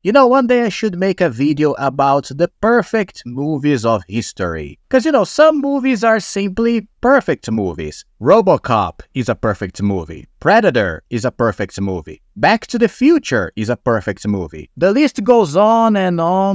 You know, one day I should make a video about the perfect movies of history. Because, you know, some movies are simply perfect movies. RoboCop is a perfect movie. Predator is a perfect movie. Back to the Future is a perfect movie. The list goes on,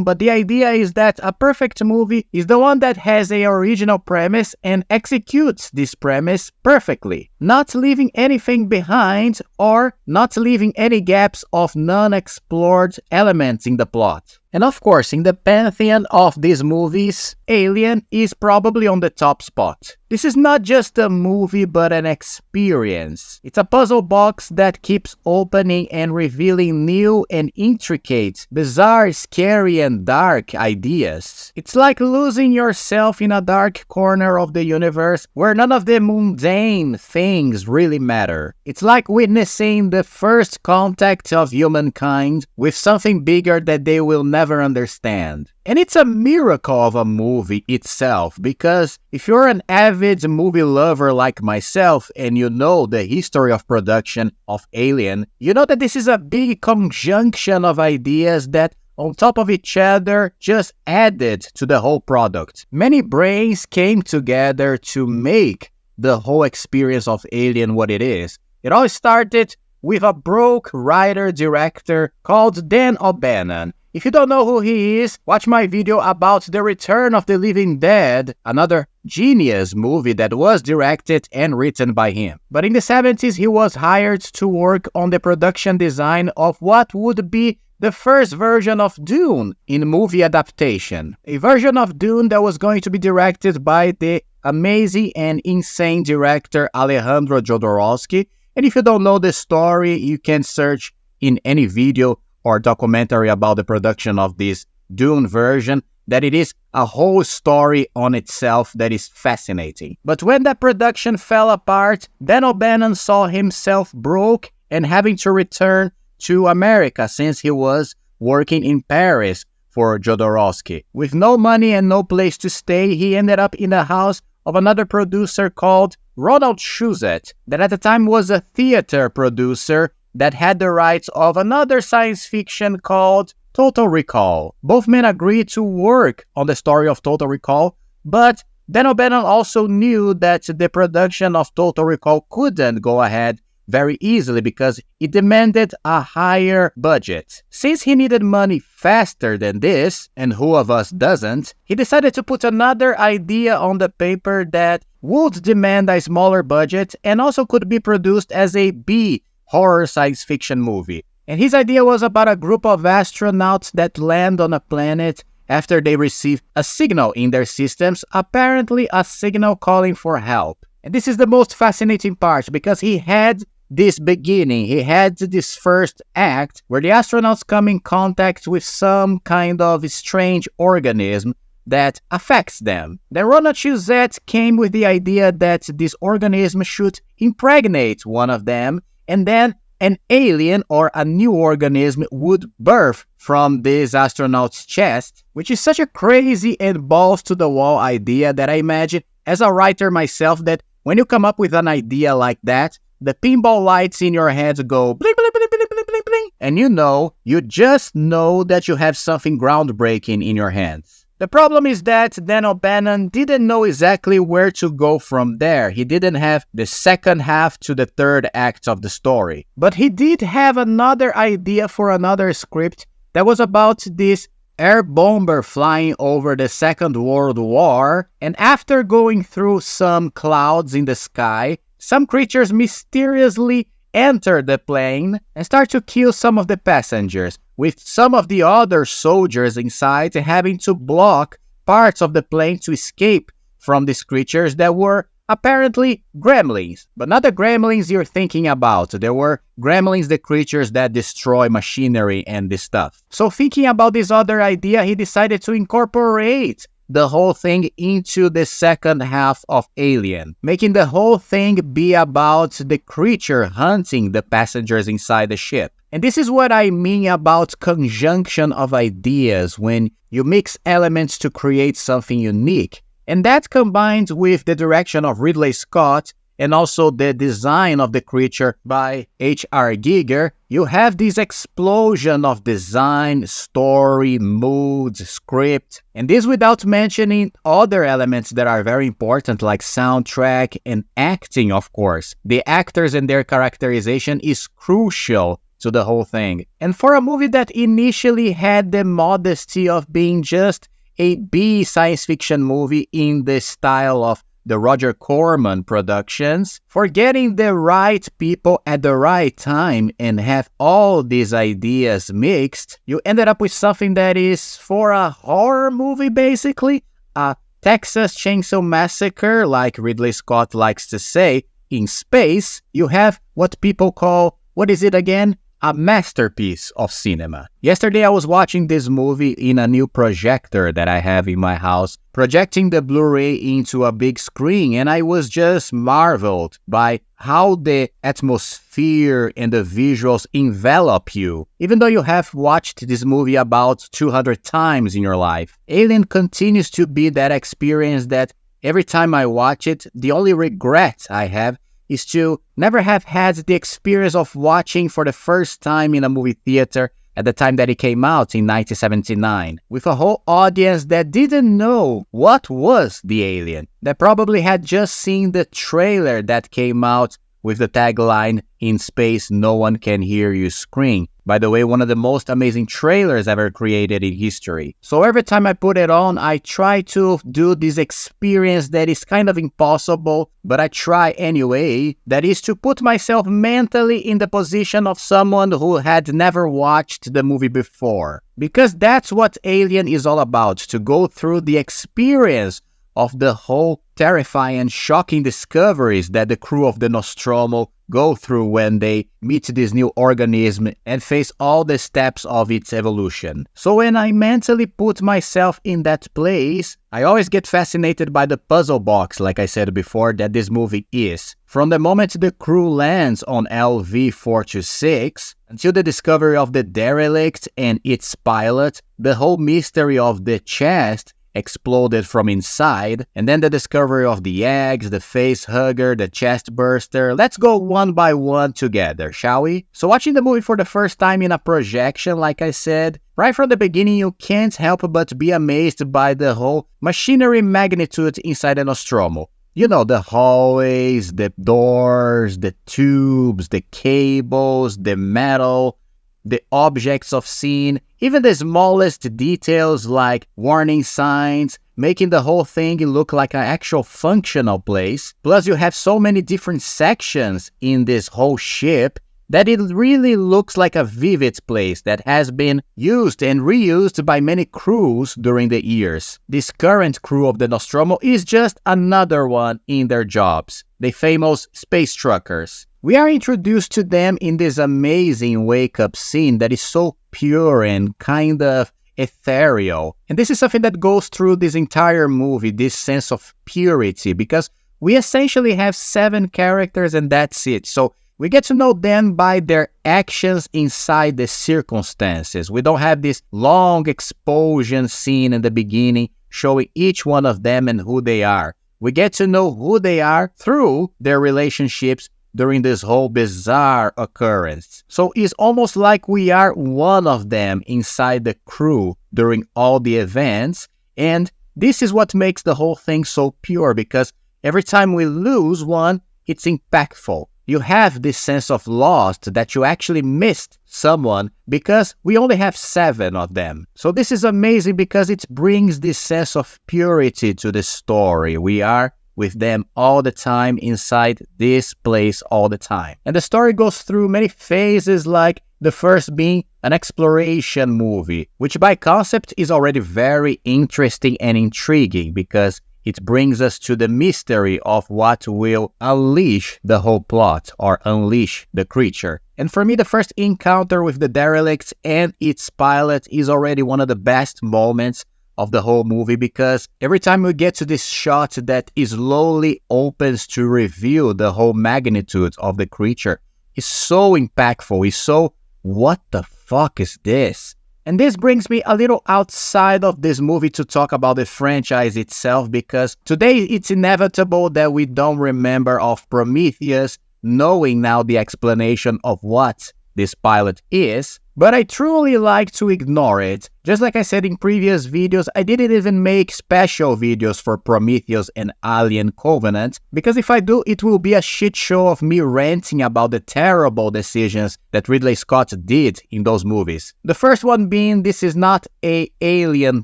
but the idea is that a perfect movie is the one that has an original premise and executes this premise perfectly, not leaving anything behind or not leaving any gaps of non-explored elements in the plot. And of course, in the pantheon of these movies, Alien is probably on the top spot. This is not just a movie, but an experience. It's a puzzle box that keeps opening and revealing new and intricate, bizarre, scary, and dark ideas. It's like losing yourself in a dark corner of the universe where none of the mundane things really matter. It's like witnessing the first contact of humankind with something bigger that they will never understand. And it's a miracle of a movie itself, because if you're an avid movie lover like myself and you know the history of production of Alien, you know that this is a big conjunction of ideas that on top of each other just added to the whole product. Many brains came together to make the whole experience of Alien what it is. It all started with a broke writer-director called Dan O'Bannon. If you don't know who he is, watch my video about The Return of the Living Dead, another genius movie that was directed and written by him. But in the 70s, he was hired to work on the production design of what would be the first version of Dune in movie adaptation. A version of Dune that was going to be directed by the amazing and insane director Alejandro Jodorowsky. And if you don't know the story, you can search in any video or documentary about the production of this Dune version, that it is a whole story on itself that is fascinating. But when that production fell apart, Dan O'Bannon saw himself broke and having to return to America since he was working in Paris for Jodorowsky. With no money and no place to stay, he ended up in the house of another producer called Ronald Shusett, that at the time was a theater producer that had the rights of another science fiction called Total Recall. Both men agreed to work on the story of Total Recall, but Dan O'Bannon also knew that the production of Total Recall couldn't go ahead very easily because it demanded a higher budget. Since he needed money faster than this, and who of us doesn't, he decided to put another idea on the paper that would demand a smaller budget and also could be produced as a B horror science fiction movie. And his idea was about a group of astronauts that land on a planet after they receive a signal in their systems, apparently a signal calling for help. And this is the most fascinating part, because he had this beginning, he had this first act where the astronauts come in contact with some kind of strange organism that affects them. Then Ronald Shusett came with the idea that this organism should impregnate one of them, and then an alien or a new organism would birth from this astronaut's chest, which is such a crazy and balls-to-the-wall idea that I imagine, as a writer myself, that when you come up with an idea like that, the pinball lights in your head go bling, bling, bling, bling, bling, bling, bling, and you just know that you have something groundbreaking in your hands. The problem is that Dan O'Bannon didn't know exactly where to go from there. He didn't have the second half to the third act of the story. But he did have another idea for another script that was about this air bomber flying over the Second World War, and after going through some clouds in the sky, some creatures mysteriously enter the plane and start to kill some of the passengers, with some of the other soldiers inside having to block parts of the plane to escape from these creatures that were apparently gremlins. But not the gremlins you're thinking about. There were gremlins, the creatures that destroy machinery and this stuff. So thinking about this other idea, he decided to incorporate the whole thing into the second half of Alien, making the whole thing be about the creature hunting the passengers inside the ship. And this is what I mean about conjunction of ideas, when you mix elements to create something unique. And that combined with the direction of Ridley Scott and also the design of the creature by H.R. Giger, you have this explosion of design, story, moods, script, and this without mentioning other elements that are very important like soundtrack and acting, of course. The actors and their characterization is crucial to the whole thing. And for a movie that initially had the modesty of being just a B science fiction movie in the style of the Roger Corman productions, for getting the right people at the right time and have all these ideas mixed, you ended up with something that is, for a horror movie basically, a Texas Chainsaw Massacre, like Ridley Scott likes to say, in space. You have what people call, what is it again? A masterpiece of cinema. Yesterday I was watching this movie in a new projector that I have in my house, projecting the Blu-ray into a big screen, and I was just marveled by how the atmosphere and the visuals envelop you. Even though you have watched this movie about 200 times in your life, Alien continues to be that experience that every time I watch it, the only regret I have is to never have had the experience of watching for the first time in a movie theater at the time that it came out in 1979, with a whole audience that didn't know what was the alien, that probably had just seen the trailer that came out with the tagline, "In space, no one can hear you scream." By the way, one of the most amazing trailers ever created in history. So every time I put it on, I try to do this experience that is kind of impossible, but I try anyway. That is to put myself mentally in the position of someone who had never watched the movie before. Because that's what Alien is all about, to go through the experience of the whole terrifying and shocking discoveries that the crew of the Nostromo go through when they meet this new organism and face all the steps of its evolution. So when I mentally put myself in that place, I always get fascinated by the puzzle box, like I said before, that this movie is. From the moment the crew lands on LV-426 until the discovery of the derelict and its pilot, the whole mystery of the chest exploded from inside, and then the discovery of the eggs, the face hugger, the chest burster. Let's go one by one together, shall we? So watching the movie for the first time in a projection, like I said, right from the beginning you can't help but be amazed by the whole machinery magnitude inside the Nostromo. You know, the hallways, the doors, the tubes, the cables, the metal, the objects of scene, even the smallest details like warning signs, making the whole thing look like an actual functional place. Plus you have so many different sections in this whole ship that it really looks like a vivid place that has been used and reused by many crews during the years. This current crew of the Nostromo is just another one in their jobs, the famous space truckers. We are introduced to them in this amazing wake-up scene that is so pure and kind of ethereal. And this is something that goes through this entire movie, this sense of purity, because we essentially have 7 characters and that's it. So we get to know them by their actions inside the circumstances. We don't have this long explosion scene in the beginning showing each one of them and who they are. We get to know who they are through their relationships during this whole bizarre occurrence. So it's almost like we are one of them inside the crew during all the events, and this is what makes the whole thing so pure, because every time we lose one, it's impactful. You have this sense of loss that you actually missed someone because we only have 7 of them. So this is amazing because it brings this sense of purity to the story. We are with them all the time inside this place all the time. And the story goes through many phases, like the first being an exploration movie, which by concept is already very interesting and intriguing because it brings us to the mystery of what will unleash the whole plot or unleash the creature. And for me, the first encounter with the derelict and its pilot is already one of the best moments of the whole movie, because every time we get to this shot that slowly opens to reveal the whole magnitude of the creature, it's so impactful. It's so, what the fuck is this? And this brings me a little outside of this movie to talk about the franchise itself, because today it's inevitable that we don't remember of Prometheus, knowing now the explanation of what this pilot is, but I truly like to ignore it. Just like I said in previous videos, I didn't even make special videos for Prometheus and Alien Covenant, because if I do, it will be a shit show of me ranting about the terrible decisions that Ridley Scott did in those movies. The first one being, this is not an alien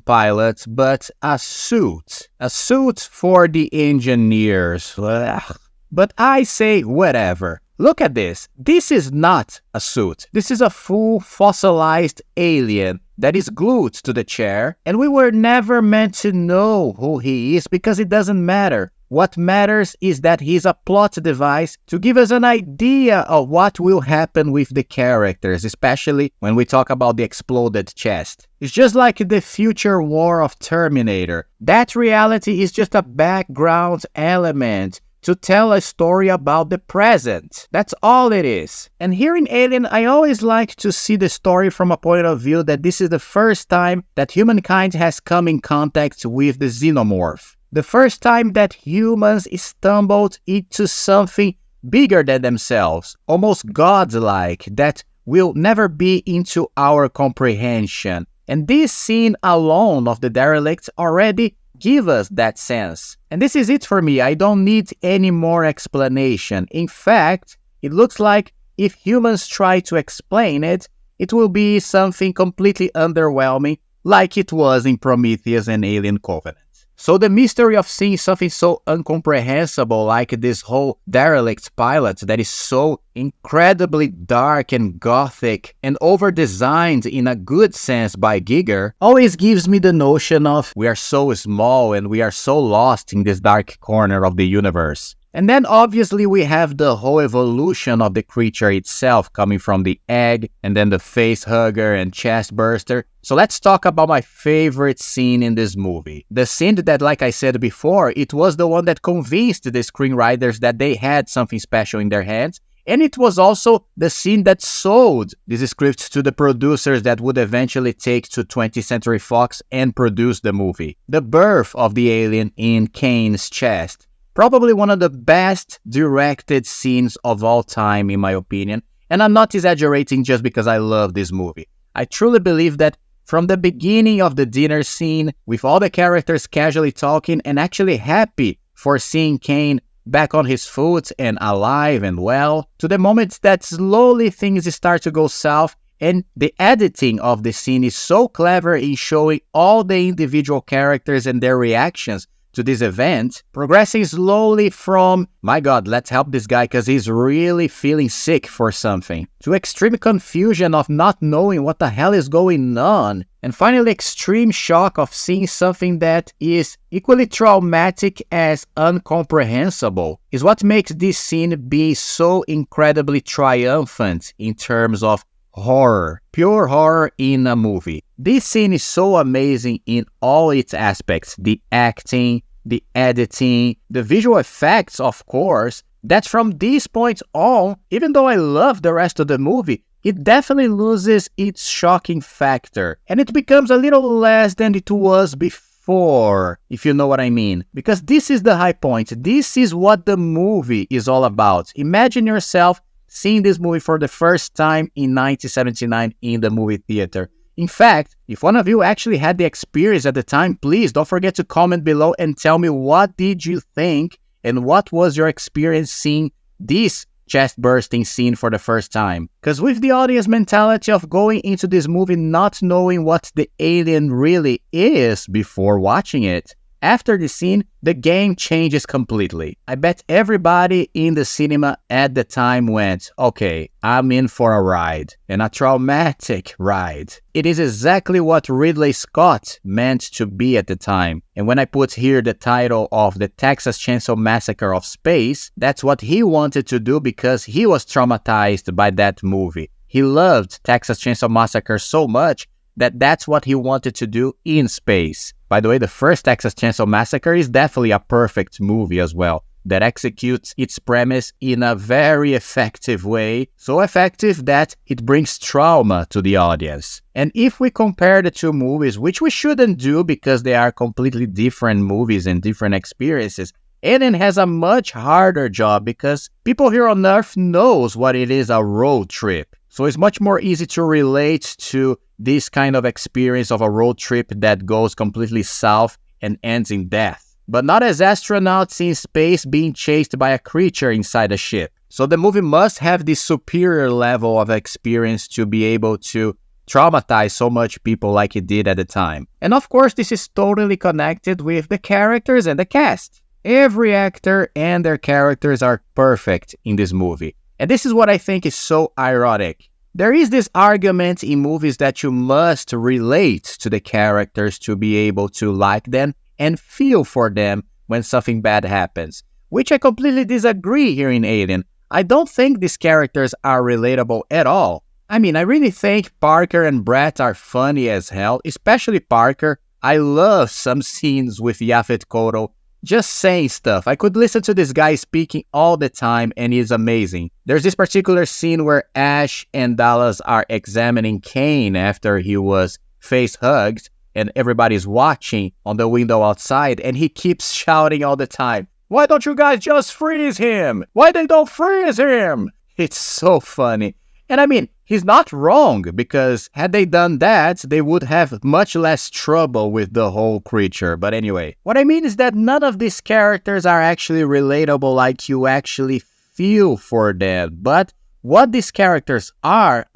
pilot, but a suit. A suit for the engineers. Ugh. But I say whatever. Look at this. This is not a suit. This is a full fossilized alien that is glued to the chair, and we were never meant to know who he is because it doesn't matter. What matters is that he's a plot device to give us an idea of what will happen with the characters, especially when we talk about the exploded chest. It's just like the future war of Terminator. That reality is just a background element to tell a story about the present. That's all it is. And here in Alien, I always like to see the story from a point of view that this is the first time that humankind has come in contact with the xenomorph. The first time that humans stumbled into something bigger than themselves, almost godlike, that will never be into our comprehension. And this scene alone of the derelict already give us that sense. And this is it for me. I don't need any more explanation. In fact, it looks like if humans try to explain it, it will be something completely underwhelming, like it was in Prometheus and Alien Covenant. So the mystery of seeing something so incomprehensible like this whole derelict pilot that is so incredibly dark and gothic and over-designed in a good sense by Giger always gives me the notion of we are so small and we are so lost in this dark corner of the universe. And then obviously we have the whole evolution of the creature itself, coming from the egg and then the face hugger and chest burster. So let's talk about my favorite scene in this movie. The scene that, like I said before, it was the one that convinced the screenwriters that they had something special in their hands. And it was also the scene that sold this script to the producers that would eventually take to 20th Century Fox and produce the movie. The birth of the alien in Kane's chest. Probably one of the best directed scenes of all time, in my opinion. And I'm not exaggerating just because I love this movie. I truly believe that from the beginning of the dinner scene, with all the characters casually talking and actually happy for seeing Kane back on his foot and alive and well, to the moment that slowly things start to go south, and the editing of the scene is so clever in showing all the individual characters and their reactions to this event, progressing slowly from, my God, let's help this guy because he's really feeling sick for something, to extreme confusion of not knowing what the hell is going on, and finally extreme shock of seeing something that is equally traumatic as incomprehensible, is what makes this scene be so incredibly triumphant in terms of horror, pure horror in a movie. This scene is so amazing in all its aspects, the acting, the editing, the visual effects, of course, that from this point on, even though I love the rest of the movie, it definitely loses its shocking factor, and it becomes a little less than it was before, if you know what I mean. Because this is the high point. This is what the movie is all about. Imagine yourself seeing this movie for the first time in 1979 in the movie theater. In fact, if one of you actually had the experience at the time, please don't forget to comment below and tell me what did you think and what was your experience seeing this chest-bursting scene for the first time. Because with the audience mentality of going into this movie not knowing what the alien really is before watching it, after the scene, the game changes completely. I bet everybody in the cinema at the time went, okay, I'm in for a ride, and a traumatic ride. It is exactly what Ridley Scott meant to be at the time. And when I put here the title of the Texas Chainsaw Massacre of Space, that's what he wanted to do because he was traumatized by that movie. He loved Texas Chainsaw Massacre so much that that's what he wanted to do in space. By the way, the first Texas Chainsaw Massacre is definitely a perfect movie as well. that executes its premise in a very effective way, so effective that it brings trauma to the audience. And if we compare the two movies, which we shouldn't do because they are completely different movies and different experiences, Alien has a much harder job because people here on Earth knows what it is a road trip. So it's much more easy to relate to this kind of experience of a road trip that goes completely south and ends in death. But not as astronauts in space being chased by a creature inside a ship. So the movie must have this superior level of experience to be able to traumatize so much people like it did at the time. And of course, this is totally connected with the characters and the cast. Every actor and their characters are perfect in this movie. And this is what I think is so ironic. There is this argument in movies that you must relate to the characters to be able to like them and feel for them when something bad happens, which I completely disagree here in Alien. I don't think these characters are relatable at all. I mean, I really think Parker and Brett are funny as hell, especially Parker. I love some scenes with Yaphet Kotto just saying stuff. I could listen to this guy speaking all the time and he's amazing. There's this particular scene where Ash and Dallas are examining Kane after he was face hugged and everybody's watching on the window outside and he keeps shouting all the time, "Why don't you guys just freeze him? Why they don't freeze him?" It's so funny. And I mean, he's not wrong, because had they done that, they would have much less trouble with the whole creature. But anyway, what I mean is that none of these characters are actually relatable, like you actually feel for them. But what these characters are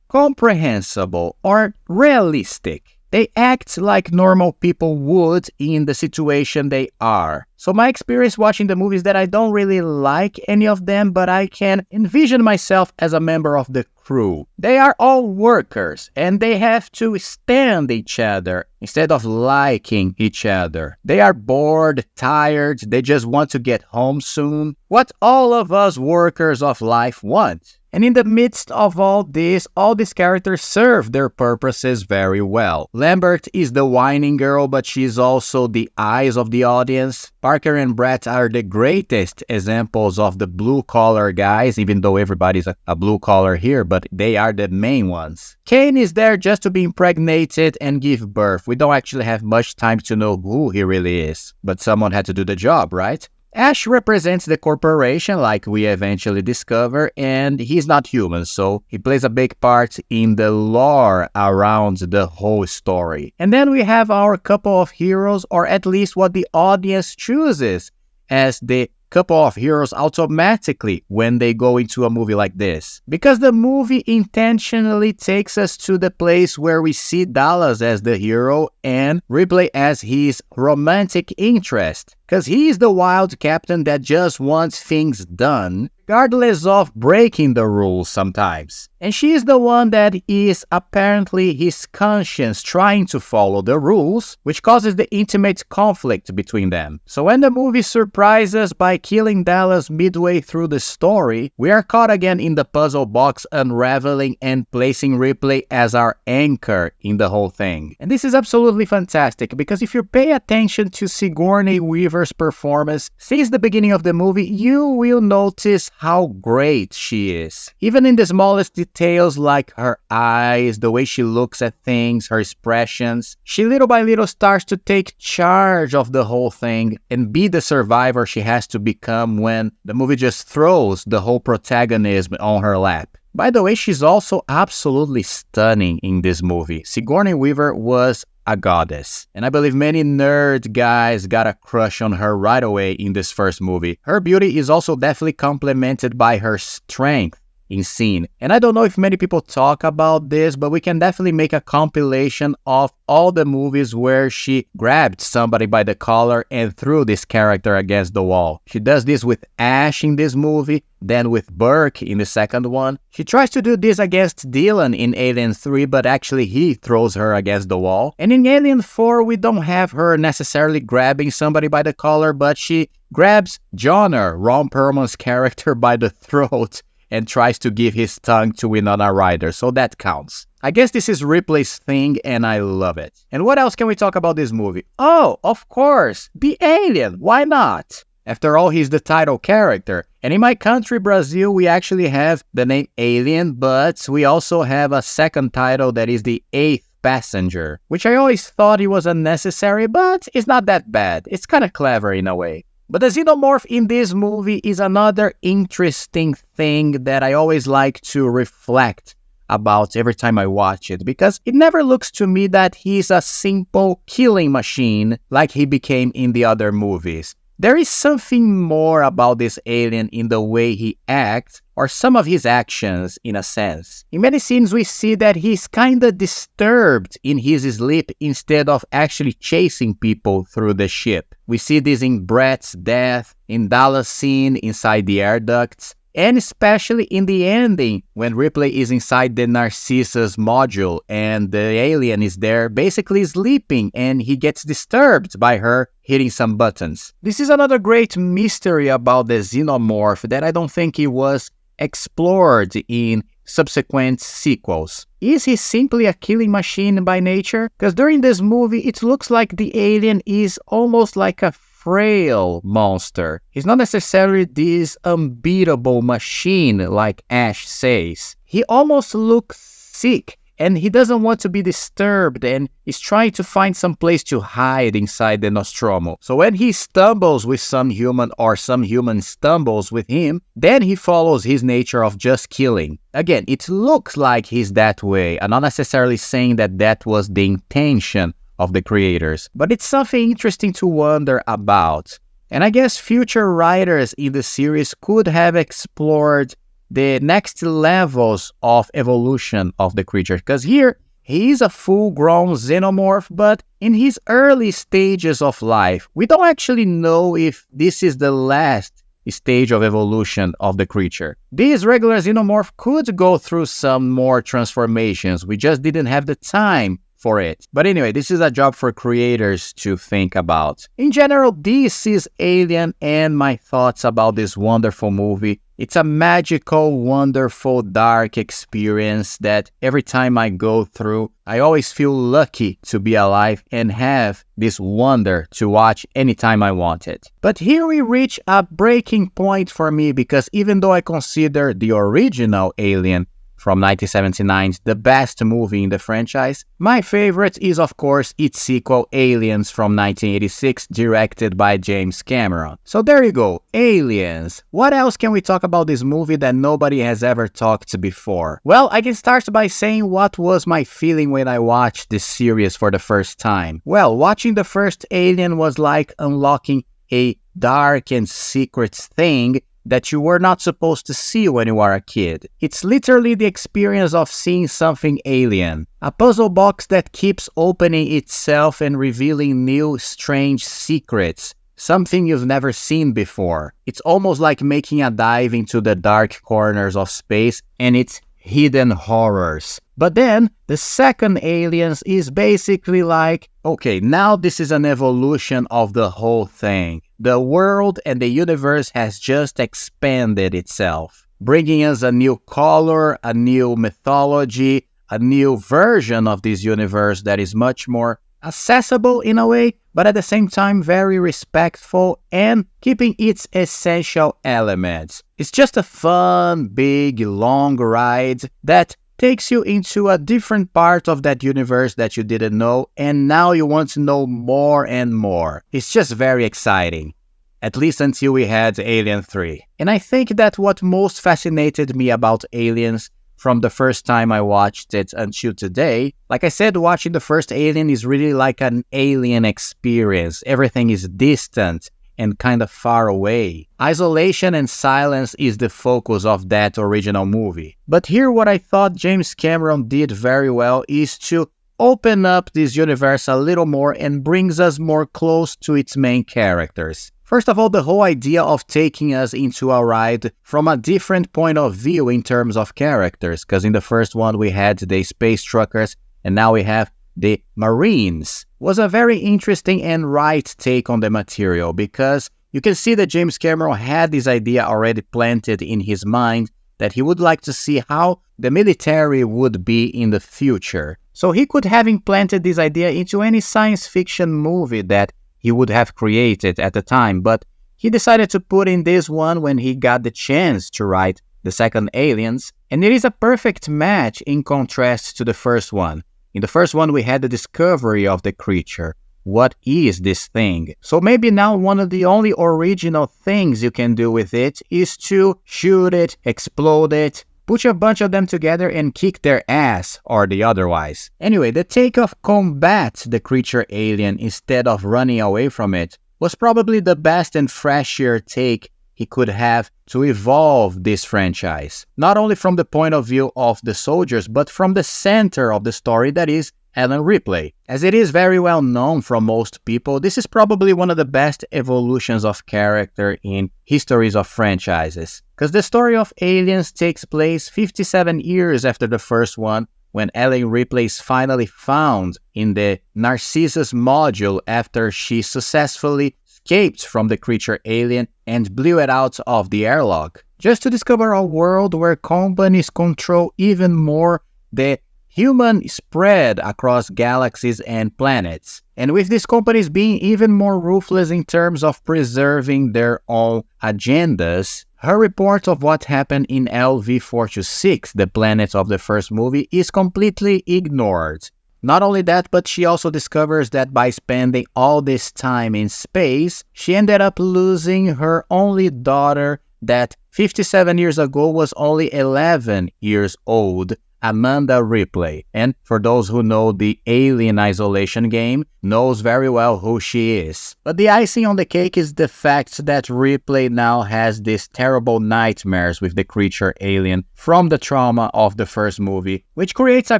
comprehensible or realistic. They act like normal people would in the situation they are. So my experience watching the movies that I don't really like any of them, but I can envision myself as a member of the crew. They are all workers and they have to stand each other instead of liking each other. They are bored, tired, they just want to get home soon. What all of us workers of life want. And in the midst of all these characters serve their purposes very well. Lambert is the whining girl, but she's also the eyes of the audience. Parker and Brett are the greatest examples of the blue-collar guys, even though everybody's a blue-collar here, but they are the main ones. Kane is there just to be impregnated and give birth. We don't actually have much time to know who he really is, but someone had to do the job, right? Ash represents the corporation, like we eventually discover, and he's not human, so he plays a big part in the lore around the whole story. And then we have our couple of heroes, or at least what the audience chooses as the couple of heroes automatically when they go into a movie like this. Because the movie intentionally takes us to the place where we see Dallas as the hero and Ripley as his romantic interest. Because he is the wild captain that just wants things done, regardless of breaking the rules sometimes. And she is the one that is apparently his conscience trying to follow the rules, which causes the intimate conflict between them. So when the movie surprises us by killing Dallas midway through the story, we are caught again in the puzzle box, unraveling and placing Ripley as our anchor in the whole thing. And this is absolutely fantastic, because if you pay attention to Sigourney Weaver's performance since the beginning of the movie, you will notice how great she is. Even in the smallest details, like her eyes, the way she looks at things, her expressions, she little by little starts to take charge of the whole thing and be the survivor she has to become when the movie just throws the whole protagonism on her lap. By the way, she's also absolutely stunning in this movie. Sigourney Weaver was a goddess, and I believe many nerd guys got a crush on her right away in this first movie. Her beauty is also definitely complemented by her strength in scene. And I don't know if many people talk about this, but we can definitely make a compilation of all the movies where she grabbed somebody by the collar and threw this character against the wall. She does this with Ash in this movie, then with Burke in the second one. She tries to do this against Dylan in Alien 3, but actually he throws her against the wall. And in Alien 4, we don't have her necessarily grabbing somebody by the collar, but she grabs Johnner, Ron Perlman's character, by the throat and tries to give his tongue to Winona Ryder, so that counts. I guess this is Ripley's thing, and I love it. And what else can we talk about this movie? Oh, of course, the alien, why not? After all, he's the title character. And in my country, Brazil, we actually have the name Alien, but we also have a second title that is the Eighth Passenger, which I always thought it was unnecessary, but it's not that bad. It's kind of clever in a way. But the xenomorph in this movie is another interesting thing that I always like to reflect about every time I watch it, because it never looks to me that he's a simple killing machine like he became in the other movies. There is something more about this alien in the way he acts, or some of his actions in a sense. In many scenes we see that he's kinda disturbed in his sleep instead of actually chasing people through the ship. We see this in Brett's death, in Dallas' scene inside the air ducts, and especially in the ending when Ripley is inside the Narcissus module and the alien is there basically sleeping and he gets disturbed by her hitting some buttons. This is another great mystery about the xenomorph that I don't think it was explored in subsequent sequels. Is he simply a killing machine by nature? Because during this movie it looks like the alien is almost like a frail monster. He's not necessarily this unbeatable machine like Ash says. He almost looks sick and he doesn't want to be disturbed and is trying to find some place to hide inside the Nostromo. So when he stumbles with some human or some human stumbles with him, then he follows his nature of just killing. Again, it looks like he's that way. I'm not necessarily saying that that was the intention of the creators, but it's something interesting to wonder about. And I guess future writers in the series could have explored the next levels of evolution of the creature, because here he is a full-grown xenomorph, but in his early stages of life, we don't actually know if this is the last stage of evolution of the creature. This regular xenomorph could go through some more transformations, we just didn't have the time for it. But anyway, this is a job for creators to think about. In general, this is Alien and my thoughts about this wonderful movie. It's a magical, wonderful, dark experience that every time I go through, I always feel lucky to be alive and have this wonder to watch anytime I want it. But here we reach a breaking point for me, because even though I consider the original Alien from 1979 the best movie in the franchise, my favorite is of course its sequel Aliens from 1986, directed by James Cameron. So there you go, Aliens. What else can we talk about this movie that nobody has ever talked before? Well, I can start by saying what was my feeling when I watched this series for the first time. Well, watching the first Alien was like unlocking a dark and secret thing that you were not supposed to see when you are a kid. It's literally the experience of seeing something alien. A puzzle box that keeps opening itself and revealing new, strange secrets. Something you've never seen before. It's almost like making a dive into the dark corners of space and its hidden horrors. But then, the second Aliens is basically like, okay, now this is an evolution of the whole thing. The world and the universe has just expanded itself, bringing us a new color, a new mythology, a new version of this universe that is much more accessible in a way, but at the same time very respectful and keeping its essential elements. It's just a fun, big, long ride that takes you into a different part of that universe that you didn't know, and now you want to know more and more. It's just very exciting. At least until we had Alien 3. And I think that what most fascinated me about Aliens from the first time I watched it until today, like I said, watching the first Alien is really like an alien experience. Everything is distant and kind of far away. Isolation and silence is the focus of that original movie. But here what I thought James Cameron did very well is to open up this universe a little more and brings us more close to its main characters. First of all, the whole idea of taking us into a ride from a different point of view in terms of characters, because in the first one we had the space truckers and now we have the Marines, was a very interesting and right take on the material, because you can see that James Cameron had this idea already planted in his mind that he would like to see how the military would be in the future. So he could have implanted this idea into any science fiction movie that he would have created at the time, but he decided to put in this one when he got the chance to write the second Aliens, and it is a perfect match in contrast to the first one. In the first one, we had the discovery of the creature. What is this thing? So maybe now one of the only original things you can do with it is to shoot it, explode it, put a bunch of them together and kick their ass, or the otherwise. Anyway, the take of combat the creature alien instead of running away from it was probably the best and fresher take he could have to evolve this franchise. Not only from the point of view of the soldiers, but from the center of the story, that is Ellen Ripley. As it is very well known from most people, this is probably one of the best evolutions of character in histories of franchises. Because the story of Aliens takes place 57 years after the first one, when Ellen Ripley is finally found in the Narcissus module after she successfully escaped from the creature alien and blew it out of the airlock, just to discover a world where companies control even more the human spread across galaxies and planets. And with these companies being even more ruthless in terms of preserving their own agendas, her report of what happened in LV-426, the planet of the first movie, is completely ignored. Not only that, but she also discovers that by spending all this time in space, she ended up losing her only daughter that 57 years ago was only 11 years old, Amanda Ripley. And for those who know the Alien Isolation game, knows very well who she is. But the icing on the cake is the fact that Ripley now has these terrible nightmares with the creature alien from the trauma of the first movie, which creates a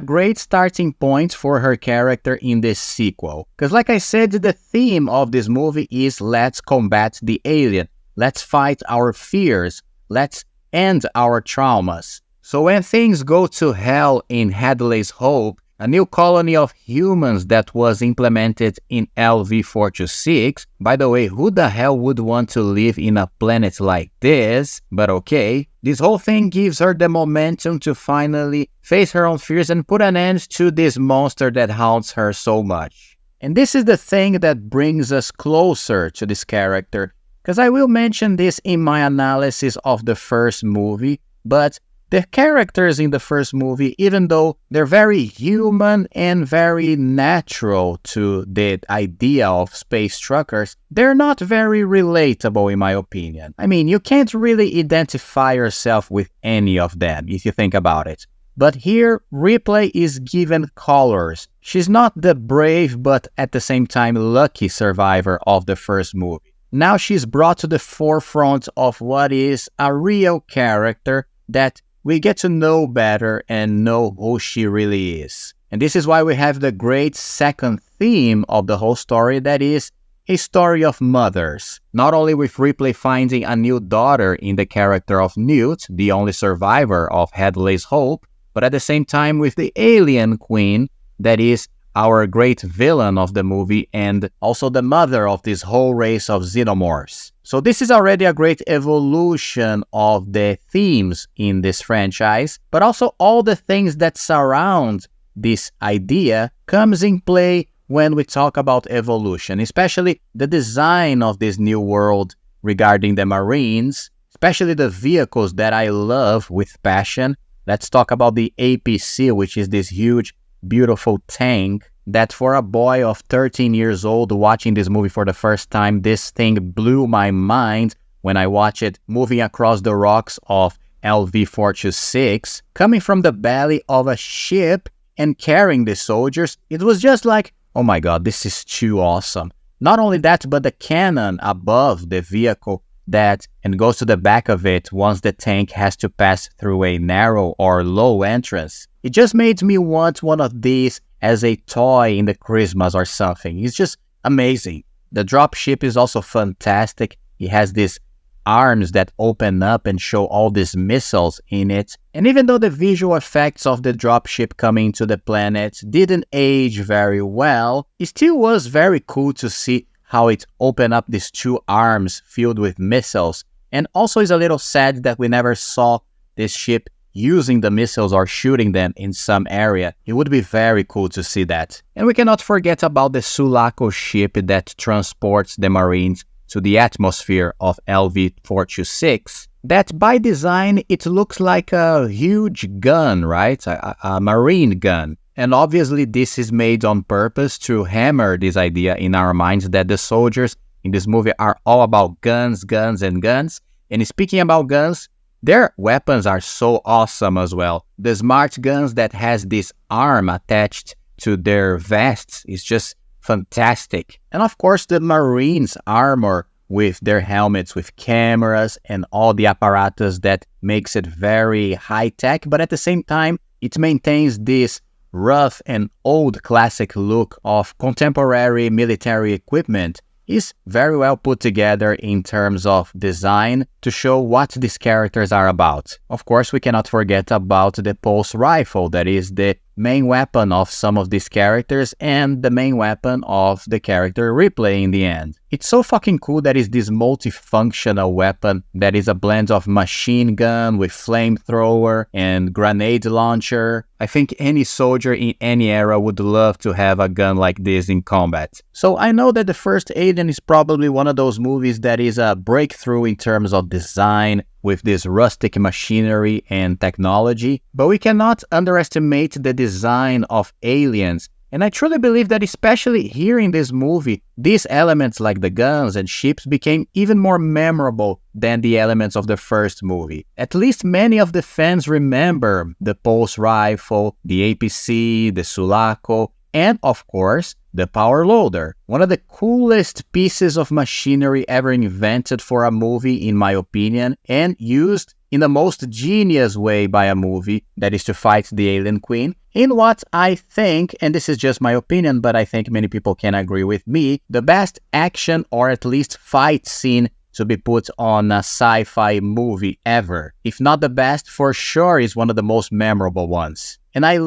great starting point for her character in this sequel. Because like I said, the theme of this movie is let's combat the alien, let's fight our fears, let's end our traumas. So when things go to hell in Hadley's Hope, a new colony of humans that was implemented in LV-426, by the way, who the hell would want to live in a planet like this? But okay, this whole thing gives her the momentum to finally face her own fears and put an end to this monster that haunts her so much. And this is the thing that brings us closer to this character, because I will mention this in my analysis of the first movie, but the characters in the first movie, even though they're very human and very natural to the idea of space truckers, they're not very relatable in my opinion. I mean, you can't really identify yourself with any of them if you think about it. But here, Ripley is given colors. She's not the brave but at the same time lucky survivor of the first movie. Now she's brought to the forefront of what is a real character that we get to know better and know who she really is. And this is why we have the great second theme of the whole story, that is a story of mothers. Not only with Ripley finding a new daughter in the character of Newt, the only survivor of Hadley's Hope, but at the same time with the alien queen, that is our great villain of the movie and also the mother of this whole race of xenomorphs. So this is already a great evolution of the themes in this franchise, but also all the things that surround this idea comes in play when we talk about evolution, especially the design of this new world regarding the Marines, especially the vehicles that I love with passion. Let's talk about the APC, which is this huge, beautiful tank that for a boy of 13 years old watching this movie for the first time, this thing blew my mind when I watched it moving across the rocks of LV-426, coming from the belly of a ship and carrying the soldiers. It was just like, oh my god, this is too awesome. Not only that, but the cannon above the vehicle that and goes to the back of it once the tank has to pass through a narrow or low entrance. It just made me want one of these as a toy in the Christmas or something. It's just amazing. The dropship is also fantastic. It has these arms that open up and show all these missiles in it. And even though the visual effects of the dropship coming to the planet didn't age very well, it still was very cool to see how it opened up these two arms filled with missiles. And also is a little sad that we never saw this ship using the missiles or shooting them in some area. It would be very cool to see that. And we cannot forget about the Sulaco ship that transports the Marines to the atmosphere of LV-426, that by design it looks like a huge gun, right? A marine gun. And obviously this is made on purpose to hammer this idea in our minds that the soldiers in this movie are all about guns, guns, and guns. And speaking about guns, their weapons are so awesome as well. The smart guns that has this arm attached to their vests is just fantastic. And of course the Marines' armor with their helmets, with cameras and all the apparatus that makes it very high-tech, but at the same time it maintains this rough and old classic look of contemporary military equipment is very well put together in terms of design to show what these characters are about. Of course, we cannot forget about the pulse rifle that is the main weapon of some of these characters and the main weapon of the character Ripley in the end. It's so fucking cool that it's this multifunctional weapon that is a blend of machine gun with flamethrower and grenade launcher. I think any soldier in any era would love to have a gun like this in combat. So I know that the first Alien is probably one of those movies that is a breakthrough in terms of design, with this rustic machinery and technology, but we cannot underestimate the design of aliens. And I truly believe that especially here in this movie, these elements like the guns and ships became even more memorable than the elements of the first movie. At least many of the fans remember the pulse rifle, the APC, the Sulaco, and of course, the power loader. One of the coolest pieces of machinery ever invented for a movie, in my opinion, and used in the most genius way by a movie, that is to fight the alien queen, in what I think, and this is just my opinion, but I think many people can agree with me, the best action or at least fight scene to be put on a sci-fi movie ever. If not the best, for sure is one of the most memorable ones. And I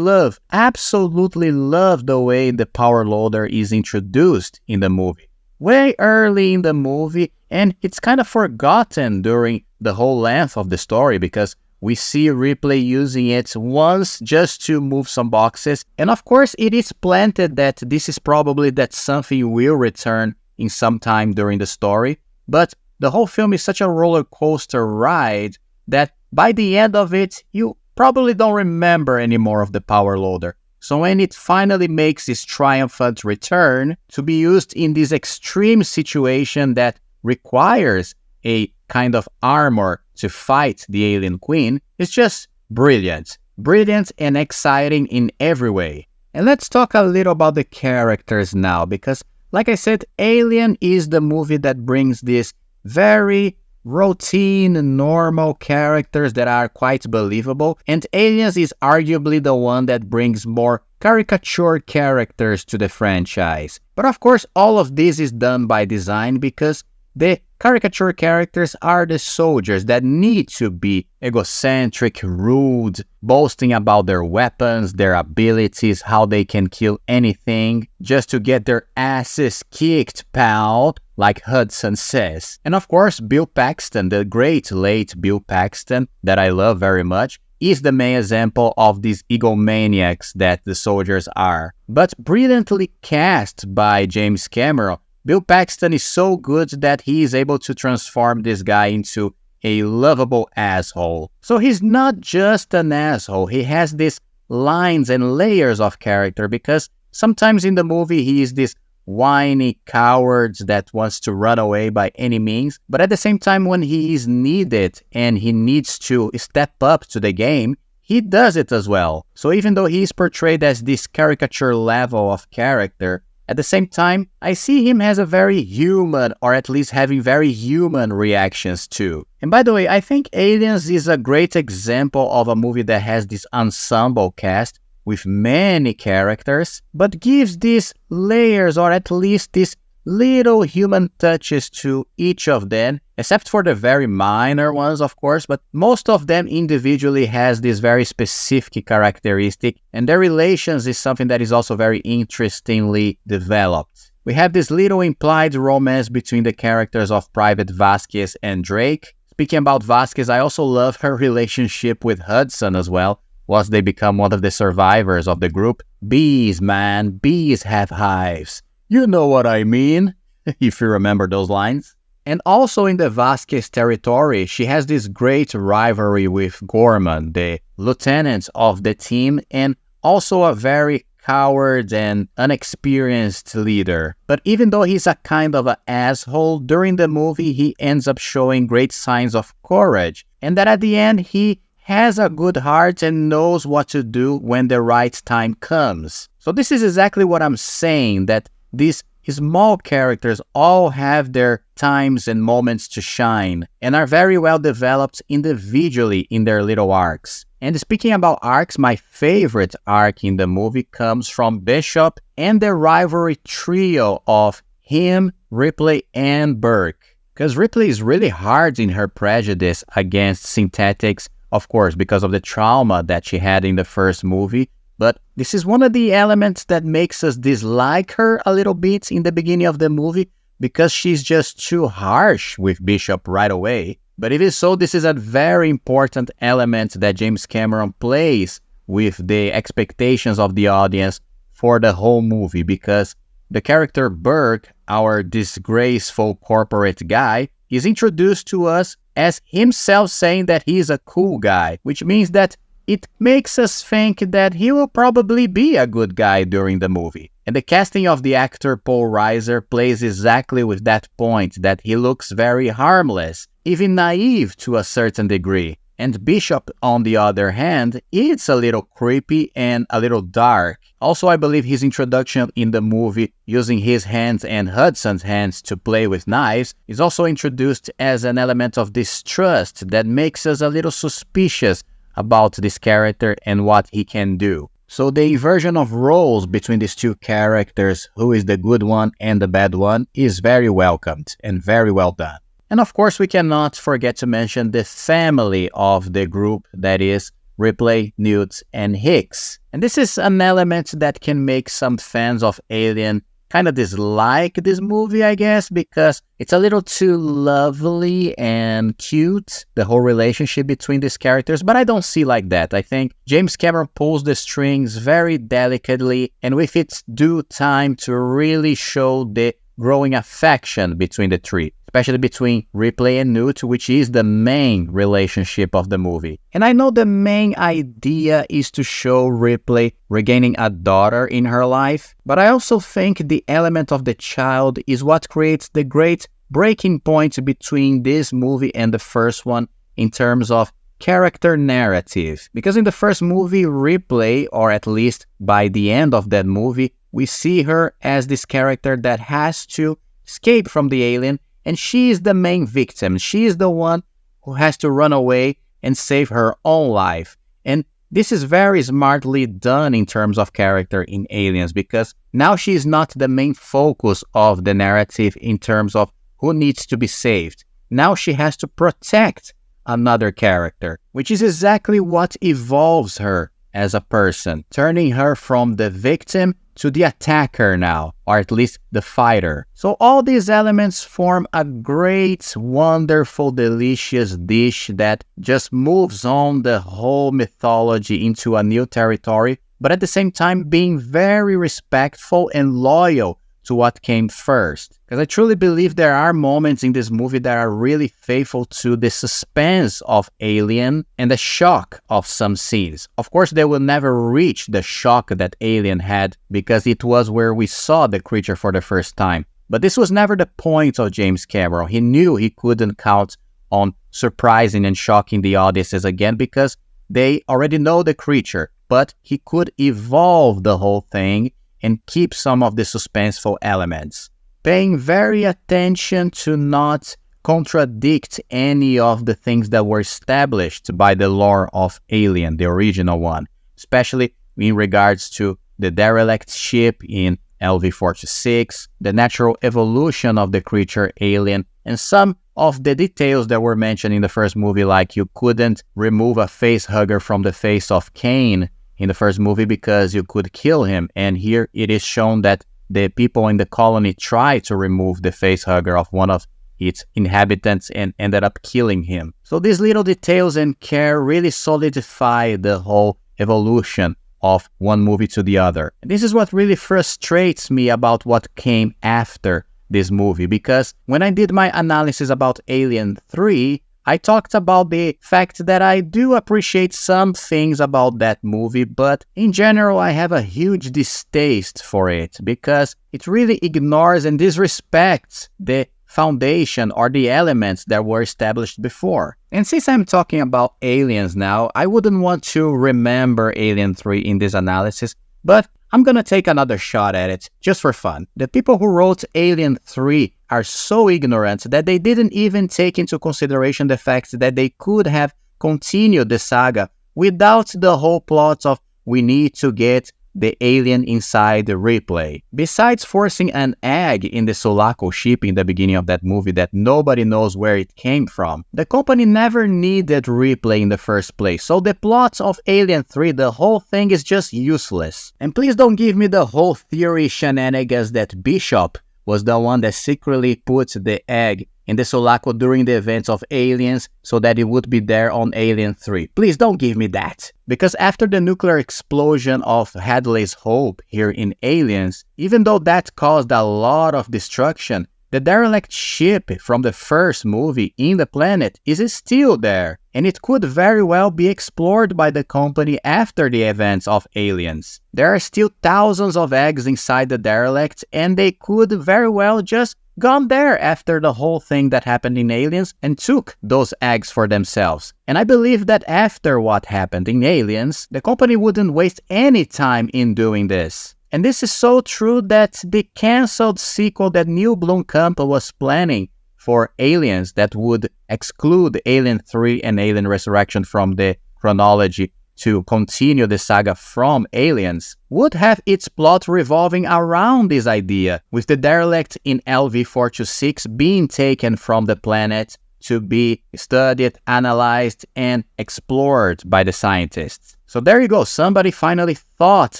absolutely love the way the power loader is introduced in the movie. Way early in the movie, and it's kind of forgotten during the whole length of the story because we see Ripley using it once just to move some boxes. And of course, it is planted that this is probably that something will return in some time during the story. But the whole film is such a roller coaster ride that by the end of it, you probably don't remember any more of the power loader. So when it finally makes its triumphant return to be used in this extreme situation that requires a kind of armor to fight the alien queen, it's just brilliant. Brilliant and exciting in every way. And let's talk a little about the characters now, because like I said, Alien is the movie that brings this very routine, normal characters that are quite believable, and Aliens is arguably the one that brings more caricature characters to the franchise. But of course, all of this is done by design because the caricature characters are the soldiers that need to be egocentric, rude, boasting about their weapons, their abilities, how they can kill anything, just to get their asses kicked, pal, like Hudson says. And of course, Bill Paxton, the great late Bill Paxton, that I love very much, is the main example of these egomaniacs that the soldiers are. But brilliantly cast by James Cameron, Bill Paxton is so good that he is able to transform this guy into a lovable asshole. So he's not just an asshole, he has these lines and layers of character because sometimes in the movie he is this whiny coward that wants to run away by any means, but at the same time when he is needed and he needs to step up to the game, he does it as well. So even though he is portrayed as this caricature level of character, at the same time, I see him as a very human, or at least having very human reactions too. And by the way, I think Aliens is a great example of a movie that has this ensemble cast with many characters, but gives these layers, or at least these little human touches to each of them, except for the very minor ones, of course, but most of them individually has this very specific characteristic, and their relations is something that is also very interestingly developed. We have this little implied romance between the characters of Private Vasquez and Drake. Speaking about Vasquez, I also love her relationship with Hudson as well, once they become one of the survivors of the group. Bees, man, bees have hives. You know what I mean, if you remember those lines. And also in the Vasquez territory, she has this great rivalry with Gorman, the lieutenant of the team, and also a very coward and unexperienced leader. But even though he's a kind of an asshole, during the movie he ends up showing great signs of courage, and that at the end he has a good heart and knows what to do when the right time comes. So this is exactly what I'm saying, that these small characters all have their times and moments to shine and are very well developed individually in their little arcs. And speaking about arcs, my favorite arc in the movie comes from Bishop and the rivalry trio of him, Ripley, and Burke. Because Ripley is really hard in her prejudice against synthetics, of course, because of the trauma that she had in the first movie. But this is one of the elements that makes us dislike her a little bit in the beginning of the movie, because she's just too harsh with Bishop right away. But even so, this is a very important element that James Cameron plays with the expectations of the audience for the whole movie, because the character Burke, our disgraceful corporate guy, is introduced to us as himself saying that he's a cool guy, which means that it makes us think that he will probably be a good guy during the movie. And the casting of the actor Paul Reiser plays exactly with that point, that he looks very harmless, even naive to a certain degree. And Bishop, on the other hand, is a little creepy and a little dark. Also, I believe his introduction in the movie, using his hands and Hudson's hands to play with knives, is also introduced as an element of distrust that makes us a little suspicious about this character and what he can do. So the inversion of roles between these two characters, who is the good one and the bad one, is very welcomed and very well done. And of course, we cannot forget to mention the family of the group, that is Ripley, Newt, and Hicks. And this is an element that can make some fans of Alien kind of dislike this movie, I guess, because it's a little too lovely and cute, the whole relationship between these characters, but I don't see like that. I think James Cameron pulls the strings very delicately and with its due time to really show the growing affection between the three, especially between Ripley and Newt, which is the main relationship of the movie. And I know the main idea is to show Ripley regaining a daughter in her life, but I also think the element of the child is what creates the great breaking point between this movie and the first one in terms of character narrative. Because in the first movie, Ripley, or at least by the end of that movie, we see her as this character that has to escape from the alien, and she is the main victim. She is the one who has to run away and save her own life. And this is very smartly done in terms of character in Aliens, because now she is not the main focus of the narrative in terms of who needs to be saved. Now she has to protect another character, which is exactly what evolves her as a person, turning her from the victim to the attacker now, or at least the fighter. So all these elements form a great, wonderful, delicious dish that just moves on the whole mythology into a new territory, but at the same time being very respectful and loyal to what came first. Because I truly believe there are moments in this movie that are really faithful to the suspense of Alien and the shock of some scenes. Of course, they will never reach the shock that Alien had, because it was where we saw the creature for the first time. But this was never the point of James Cameron. He knew he couldn't count on surprising and shocking the audiences again, because they already know the creature, but he could evolve the whole thing and keep some of the suspenseful elements, paying very attention to not contradict any of the things that were established by the lore of Alien, the original one, especially in regards to the derelict ship in LV-46, the natural evolution of the creature Alien, and some of the details that were mentioned in the first movie, like you couldn't remove a face hugger from the face of Kane in the first movie because you could kill him, and here it is shown that the people in the colony tried to remove the face hugger of one of its inhabitants and ended up killing him. So these little details and care really solidify the whole evolution of one movie to the other. And this is what really frustrates me about what came after this movie, because when I did my analysis about Alien 3, I talked about the fact that I do appreciate some things about that movie, but in general I have a huge distaste for it because it really ignores and disrespects the foundation or the elements that were established before. And since I'm talking about aliens now, I wouldn't want to remember Alien 3 in this analysis, but I'm gonna take another shot at it, just for fun. The people who wrote Alien 3 are so ignorant that they didn't even take into consideration the fact that they could have continued the saga without the whole plot of we need to get the alien inside the Ripley. Besides forcing an egg in the Sulaco ship in the beginning of that movie that nobody knows where it came from, the company never needed Ripley in the first place, so the plot of Alien 3, the whole thing is just useless. And please don't give me the whole theory shenanigans that Bishop was the one that secretly put the egg in the Sulaco during the events of Aliens so that it would be there on Alien 3. Please don't give me that. Because after the nuclear explosion of Hadley's Hope here in Aliens, even though that caused a lot of destruction, the derelict ship from the first movie in the planet is still there, and it could very well be explored by the company after the events of Aliens. There are still thousands of eggs inside the derelict, and they could very well just gone there after the whole thing that happened in Aliens and took those eggs for themselves. And I believe that after what happened in Aliens, the company wouldn't waste any time in doing this. And this is so true that the cancelled sequel that Neil Blomkamp was planning for Aliens that would exclude Alien 3 and Alien Resurrection from the chronology to continue the saga from Aliens, would have its plot revolving around this idea, with the derelict in LV-426 being taken from the planet to be studied, analyzed, and explored by the scientists. So there you go, somebody finally thought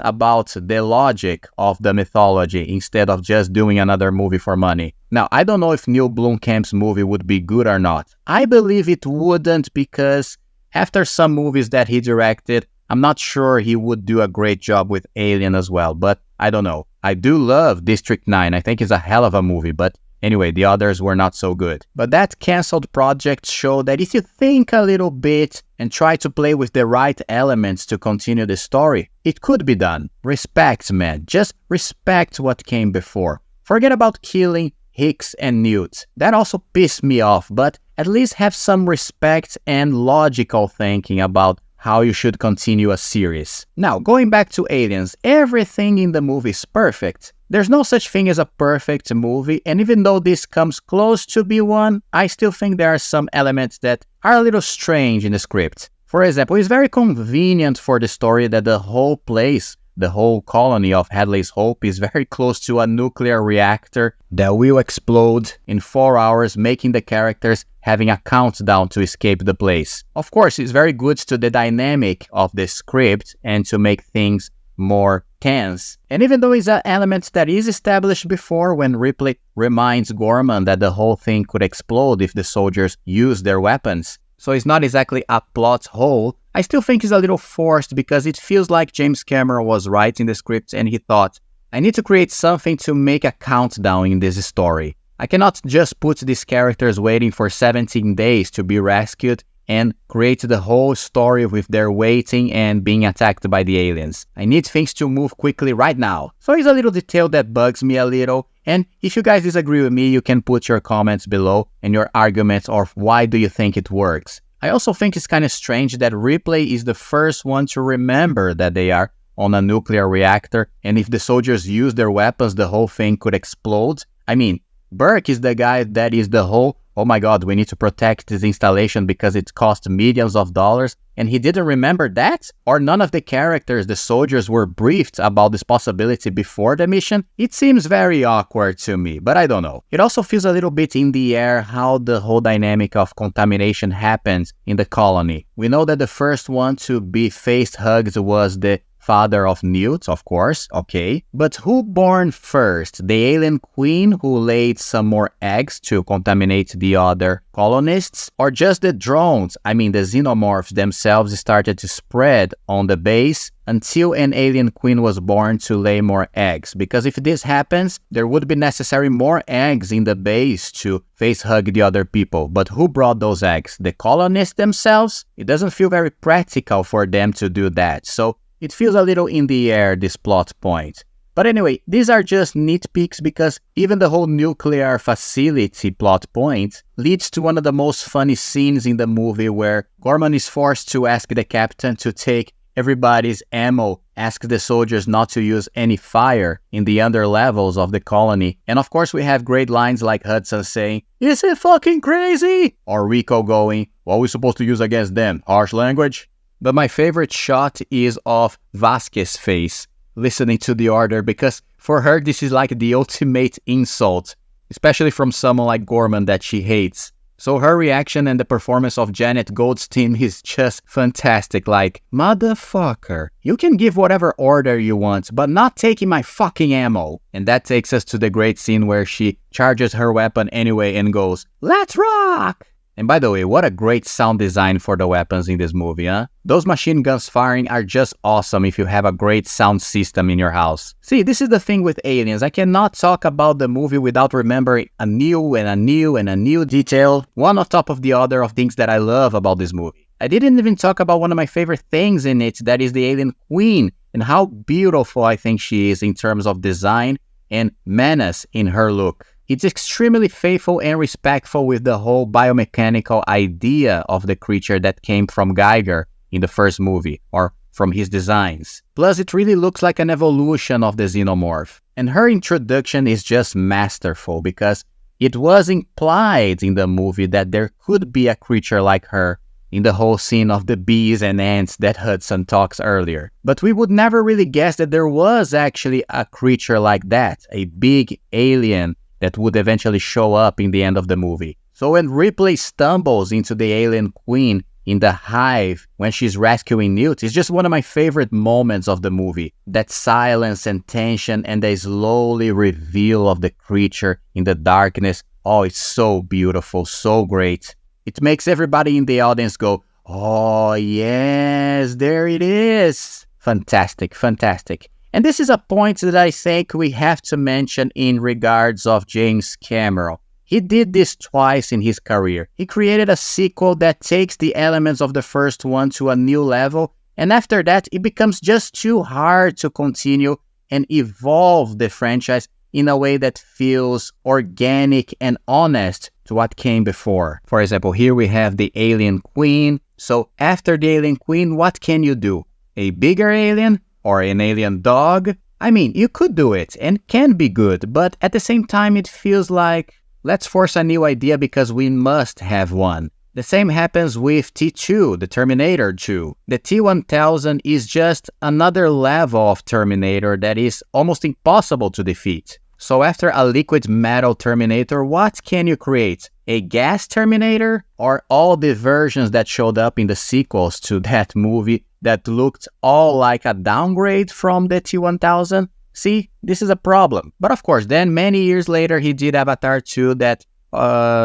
about the logic of the mythology instead of just doing another movie for money. Now, I don't know if Neil Blomkamp's movie would be good or not. I believe it wouldn't because after some movies that he directed, I'm not sure he would do a great job with Alien as well, but I don't know. I do love District 9, I think it's a hell of a movie, but anyway, the others were not so good. But that cancelled project showed that if you think a little bit and try to play with the right elements to continue the story, it could be done. Respect, man. Just respect what came before. Forget about killing Hicks and Newt. That also pissed me off, but at least have some respect and logical thinking about how you should continue a series. Now, going back to Aliens, everything in the movie is perfect. There's no such thing as a perfect movie, and even though this comes close to be one, I still think there are some elements that are a little strange in the script. For example, it's very convenient for the story that the whole place, the whole colony of Hadley's Hope is very close to a nuclear reactor that will explode in 4 hours, making the characters having a countdown to escape the place. Of course, it's very good to the dynamic of the script and to make things more tense. And even though it's an element that is established before when Ripley reminds Gorman that the whole thing could explode if the soldiers use their weapons, so it's not exactly a plot hole, I still think it's a little forced because it feels like James Cameron was writing the script and he thought, I need to create something to make a countdown in this story. I cannot just put these characters waiting for 17 days to be rescued and create the whole story with their waiting and being attacked by the aliens. I need things to move quickly right now. So it's a little detail that bugs me a little, and if you guys disagree with me, you can put your comments below and your arguments of why do you think it works. I also think it's kind of strange that Ripley is the first one to remember that they are on a nuclear reactor, and if the soldiers use their weapons, the whole thing could explode. I mean, Burke is the guy that is the whole, oh my god, we need to protect this installation because it cost millions of dollars, and he didn't remember that? Or none of the characters, the soldiers, were briefed about this possibility before the mission? It seems very awkward to me, but I don't know. It also feels a little bit in the air how the whole dynamic of contamination happens in the colony. We know that the first one to be face hugged was the father of Newt, of course, okay. But who born first? The alien queen who laid some more eggs to contaminate the other colonists? Or just the drones, I mean the xenomorphs themselves started to spread on the base until an alien queen was born to lay more eggs? Because if this happens, there would be necessary more eggs in the base to face hug the other people. But who brought those eggs? The colonists themselves? It doesn't feel very practical for them to do that. So it feels a little in the air, this plot point. But anyway, these are just nitpicks because even the whole nuclear facility plot point leads to one of the most funny scenes in the movie where Gorman is forced to ask the captain to take everybody's ammo, ask the soldiers not to use any fire in the under levels of the colony. And of course we have great lines like Hudson saying, "Is it fucking crazy?" Or Rico going, "What are we supposed to use against them? Harsh language?" But my favorite shot is of Vasquez's face, listening to the order, because for her this is like the ultimate insult, especially from someone like Gorman that she hates. So her reaction and the performance of Janet Goldstein is just fantastic, like, "Motherfucker, you can give whatever order you want, but not taking my fucking ammo." And that takes us to the great scene where she charges her weapon anyway and goes, "Let's rock!" And by the way, what a great sound design for the weapons in this movie, huh? Those machine guns firing are just awesome if you have a great sound system in your house. See, this is the thing with Aliens. I cannot talk about the movie without remembering a new detail, one on top of the other, of things that I love about this movie. I didn't even talk about one of my favorite things in it, that is the alien queen, and how beautiful I think she is in terms of design and menace in her look. It's extremely faithful and respectful with the whole biomechanical idea of the creature that came from Geiger in the first movie, or from his designs. Plus, it really looks like an evolution of the xenomorph. And her introduction is just masterful because it was implied in the movie that there could be a creature like her in the whole scene of the bees and ants that Hudson talks earlier. But we would never really guess that there was actually a creature like that, a big alien that would eventually show up in the end of the movie. So when Ripley stumbles into the alien queen in the hive when she's rescuing Newt, it's just one of my favorite moments of the movie. That silence and tension and the slowly reveal of the creature in the darkness. Oh, it's so beautiful, so great. It makes everybody in the audience go, "Oh yes, there it is." Fantastic, fantastic. And this is a point that I think we have to mention in regards of James Cameron. He did this twice in his career. He created a sequel that takes the elements of the first one to a new level, and after that it becomes just too hard to continue and evolve the franchise in a way that feels organic and honest to what came before. For example, here we have the alien queen. So after the alien queen, what can you do? A bigger alien? Or an alien dog? I mean, you could do it and can be good, but at the same time it feels like, let's force a new idea because we must have one. The same happens with T2, the Terminator 2. The T-1000 is just another level of Terminator that is almost impossible to defeat. So after a liquid metal Terminator, what can you create? A gas Terminator? Or all the versions that showed up in the sequels to that movie that looked all like a downgrade from the T-1000? See, this is a problem. But of course, then many years later, he did Avatar 2 that,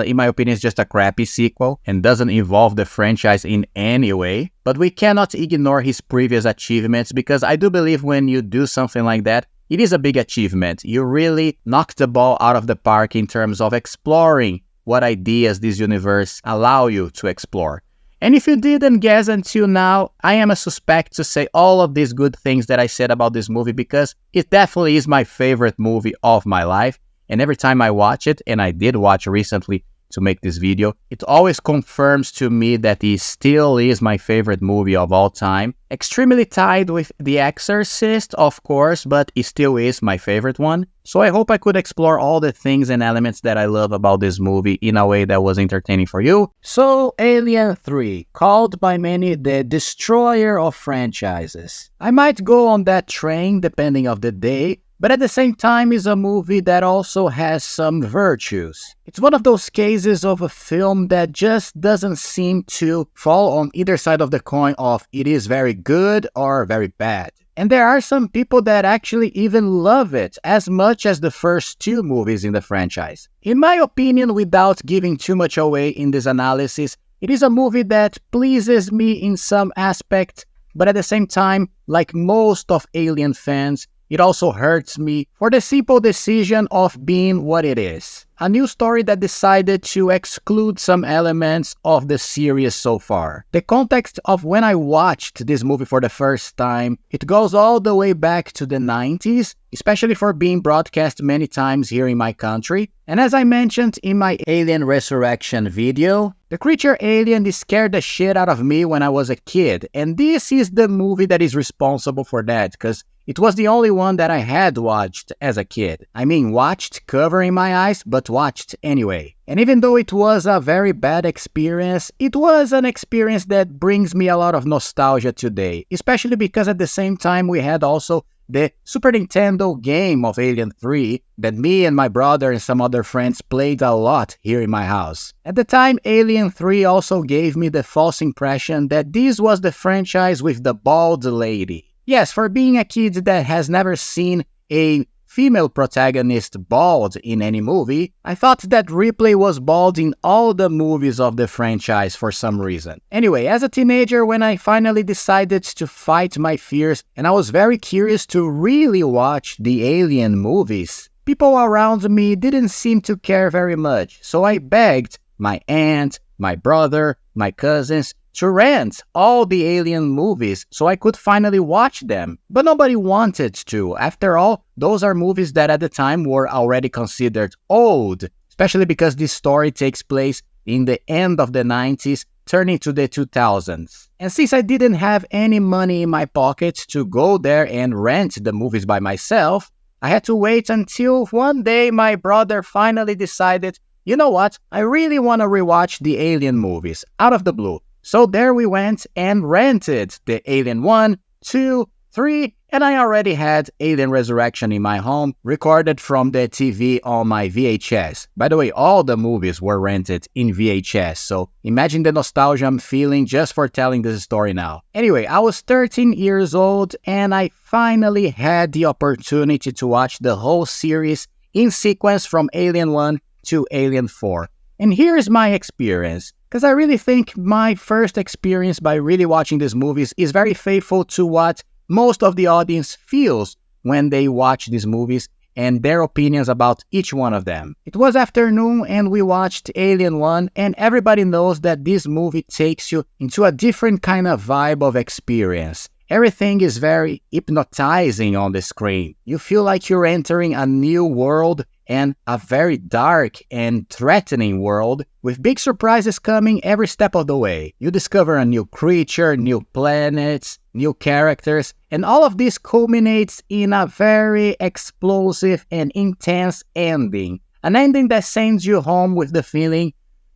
in my opinion, is just a crappy sequel and doesn't involve the franchise in any way. But we cannot ignore his previous achievements because I do believe when you do something like that, it is a big achievement. You really knocked the ball out of the park in terms of exploring what ideas this universe allow you to explore. And if you didn't guess until now, I am a suspect to say all of these good things that I said about this movie because it definitely is my favorite movie of my life. And every time I watch it, and I did watch recently to make this video, it always confirms to me that it still is my favorite movie of all time. Extremely tied with The Exorcist, of course, but it still is my favorite one. So I hope I could explore all the things and elements that I love about this movie in a way that was entertaining for you. So Alien 3, called by many the destroyer of franchises. I might go on that train depending of the day, but at the same time is a movie that also has some virtues. It's one of those cases of a film that just doesn't seem to fall on either side of the coin of it is very good or very bad. And there are some people that actually even love it as much as the first two movies in the franchise. In my opinion, without giving too much away in this analysis, it is a movie that pleases me in some aspect, but at the same time, like most of Alien fans, it also hurts me for the simple decision of being what it is. A new story that decided to exclude some elements of the series so far. The context of when I watched this movie for the first time, it goes all the way back to the 90s, especially for being broadcast many times here in my country. And as I mentioned in my Alien Resurrection video, the creature Alien scared the shit out of me when I was a kid, and this is the movie that is responsible for that, because it was the only one that I had watched as a kid. I mean, watched covering my eyes, but watched anyway. And even though it was a very bad experience, it was an experience that brings me a lot of nostalgia today, especially because at the same time we had also the Super Nintendo game of Alien 3 that me and my brother and some other friends played a lot here in my house. At the time, Alien 3 also gave me the false impression that this was the franchise with the bald lady. Yes, for being a kid that has never seen a female protagonist bald in any movie, I thought that Ripley was bald in all the movies of the franchise for some reason. Anyway, as a teenager, when I finally decided to fight my fears and I was very curious to really watch the Alien movies, people around me didn't seem to care very much, so I begged my aunt, my brother, my cousins to rent all the Alien movies so I could finally watch them. But nobody wanted to. After all, those are movies that at the time were already considered old, especially because this story takes place in the end of the 90s, turning to the 2000s. And since I didn't have any money in my pocket to go there and rent the movies by myself, I had to wait until one day my brother finally decided, you know what, I really want to rewatch the Alien movies, out of the blue. So there we went and rented the Alien 1, 2, 3, and I already had Alien Resurrection in my home, recorded from the TV on my VHS. By the way, all the movies were rented in VHS, so imagine the nostalgia I'm feeling just for telling this story now. Anyway, I was 13 years old and I finally had the opportunity to watch the whole series in sequence from Alien 1 to Alien 4. And here's my experience. Because I really think my first experience by really watching these movies is very faithful to what most of the audience feels when they watch these movies and their opinions about each one of them. It was afternoon and we watched Alien 1, and everybody knows that this movie takes you into a different kind of vibe of experience. Everything is very hypnotizing on the screen. You feel like you're entering a new world, and a very dark and threatening world with big surprises coming every step of the way. You discover a new creature, new planets, new characters, and all of this culminates in a very explosive and intense ending. An ending that sends you home with the feeling,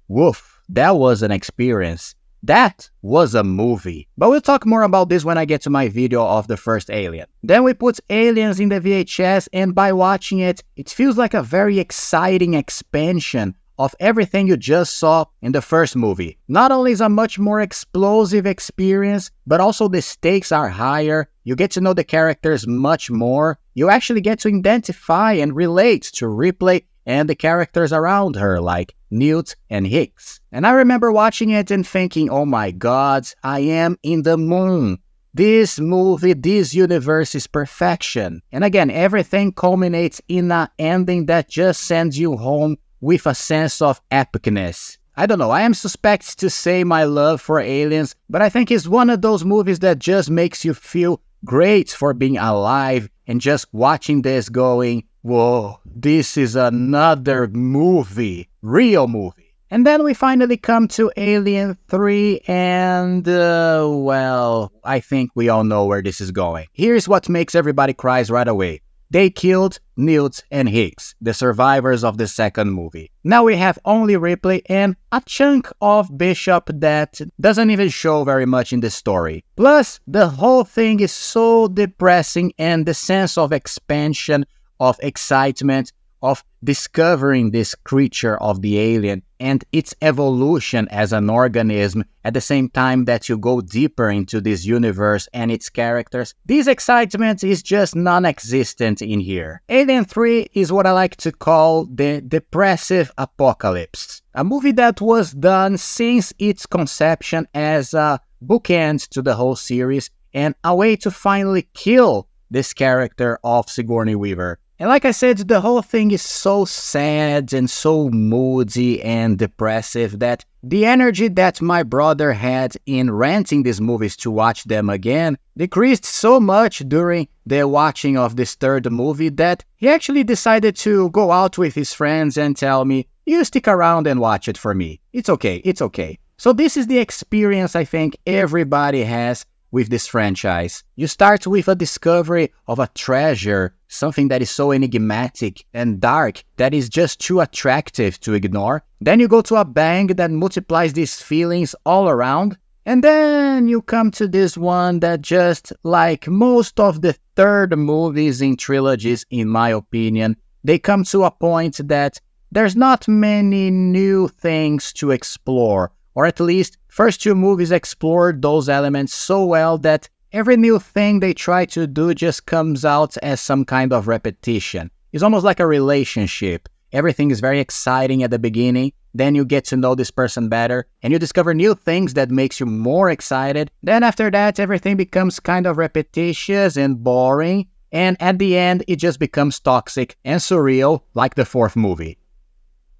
woof, that was an experience. That was a movie. But we'll talk more about this when I get to my video of the first Alien. Then we put Aliens in the VHS, and by watching it, it feels like a very exciting expansion of everything you just saw in the first movie. Not only is a much more explosive experience, but also the stakes are higher. You get to know the characters much more. You actually get to identify and relate to Ripley and the characters around her, like Newt and Hicks. And I remember watching it and thinking, oh my god, I am in the moon. This movie, this universe is perfection. And again, everything culminates in an ending that just sends you home with a sense of epicness. I don't know, I am suspect to say my love for Aliens, but I think it's one of those movies that just makes you feel great for being alive and just watching this going, whoa, this is another movie, real movie. And then we finally come to Alien 3 and, well, I think we all know where this is going. Here's what makes everybody cries right away. They killed Newt and Hicks, the survivors of the second movie. Now we have only Ripley and a chunk of Bishop that doesn't even show very much in the story. Plus, the whole thing is so depressing, and the sense of expansion, of excitement, of discovering this creature of the alien and its evolution as an organism at the same time that you go deeper into this universe and its characters, this excitement is just non-existent in here. Alien 3 is what I like to call the depressive apocalypse. A movie that was done since its conception as a bookend to the whole series and a way to finally kill this character of Sigourney Weaver. And like I said, the whole thing is so sad and so moody and depressive that the energy that my brother had in renting these movies to watch them again decreased so much during the watching of this third movie that he actually decided to go out with his friends and tell me, "You stick around and watch it for me. It's okay, it's okay." So this is the experience I think everybody has with this franchise. You start with a discovery of a treasure, something that is so enigmatic and dark that is just too attractive to ignore. Then you go to a bang that multiplies these feelings all around. And then you come to this one that, just like most of the third movies in trilogies, in my opinion, they come to a point that there's not many new things to explore. Or at least, first two movies explored those elements so well that every new thing they try to do just comes out as some kind of repetition. It's almost like a relationship. Everything is very exciting at the beginning, then you get to know this person better, and you discover new things that makes you more excited. Then after that, everything becomes kind of repetitious and boring, and at the end, it just becomes toxic and surreal like the fourth movie.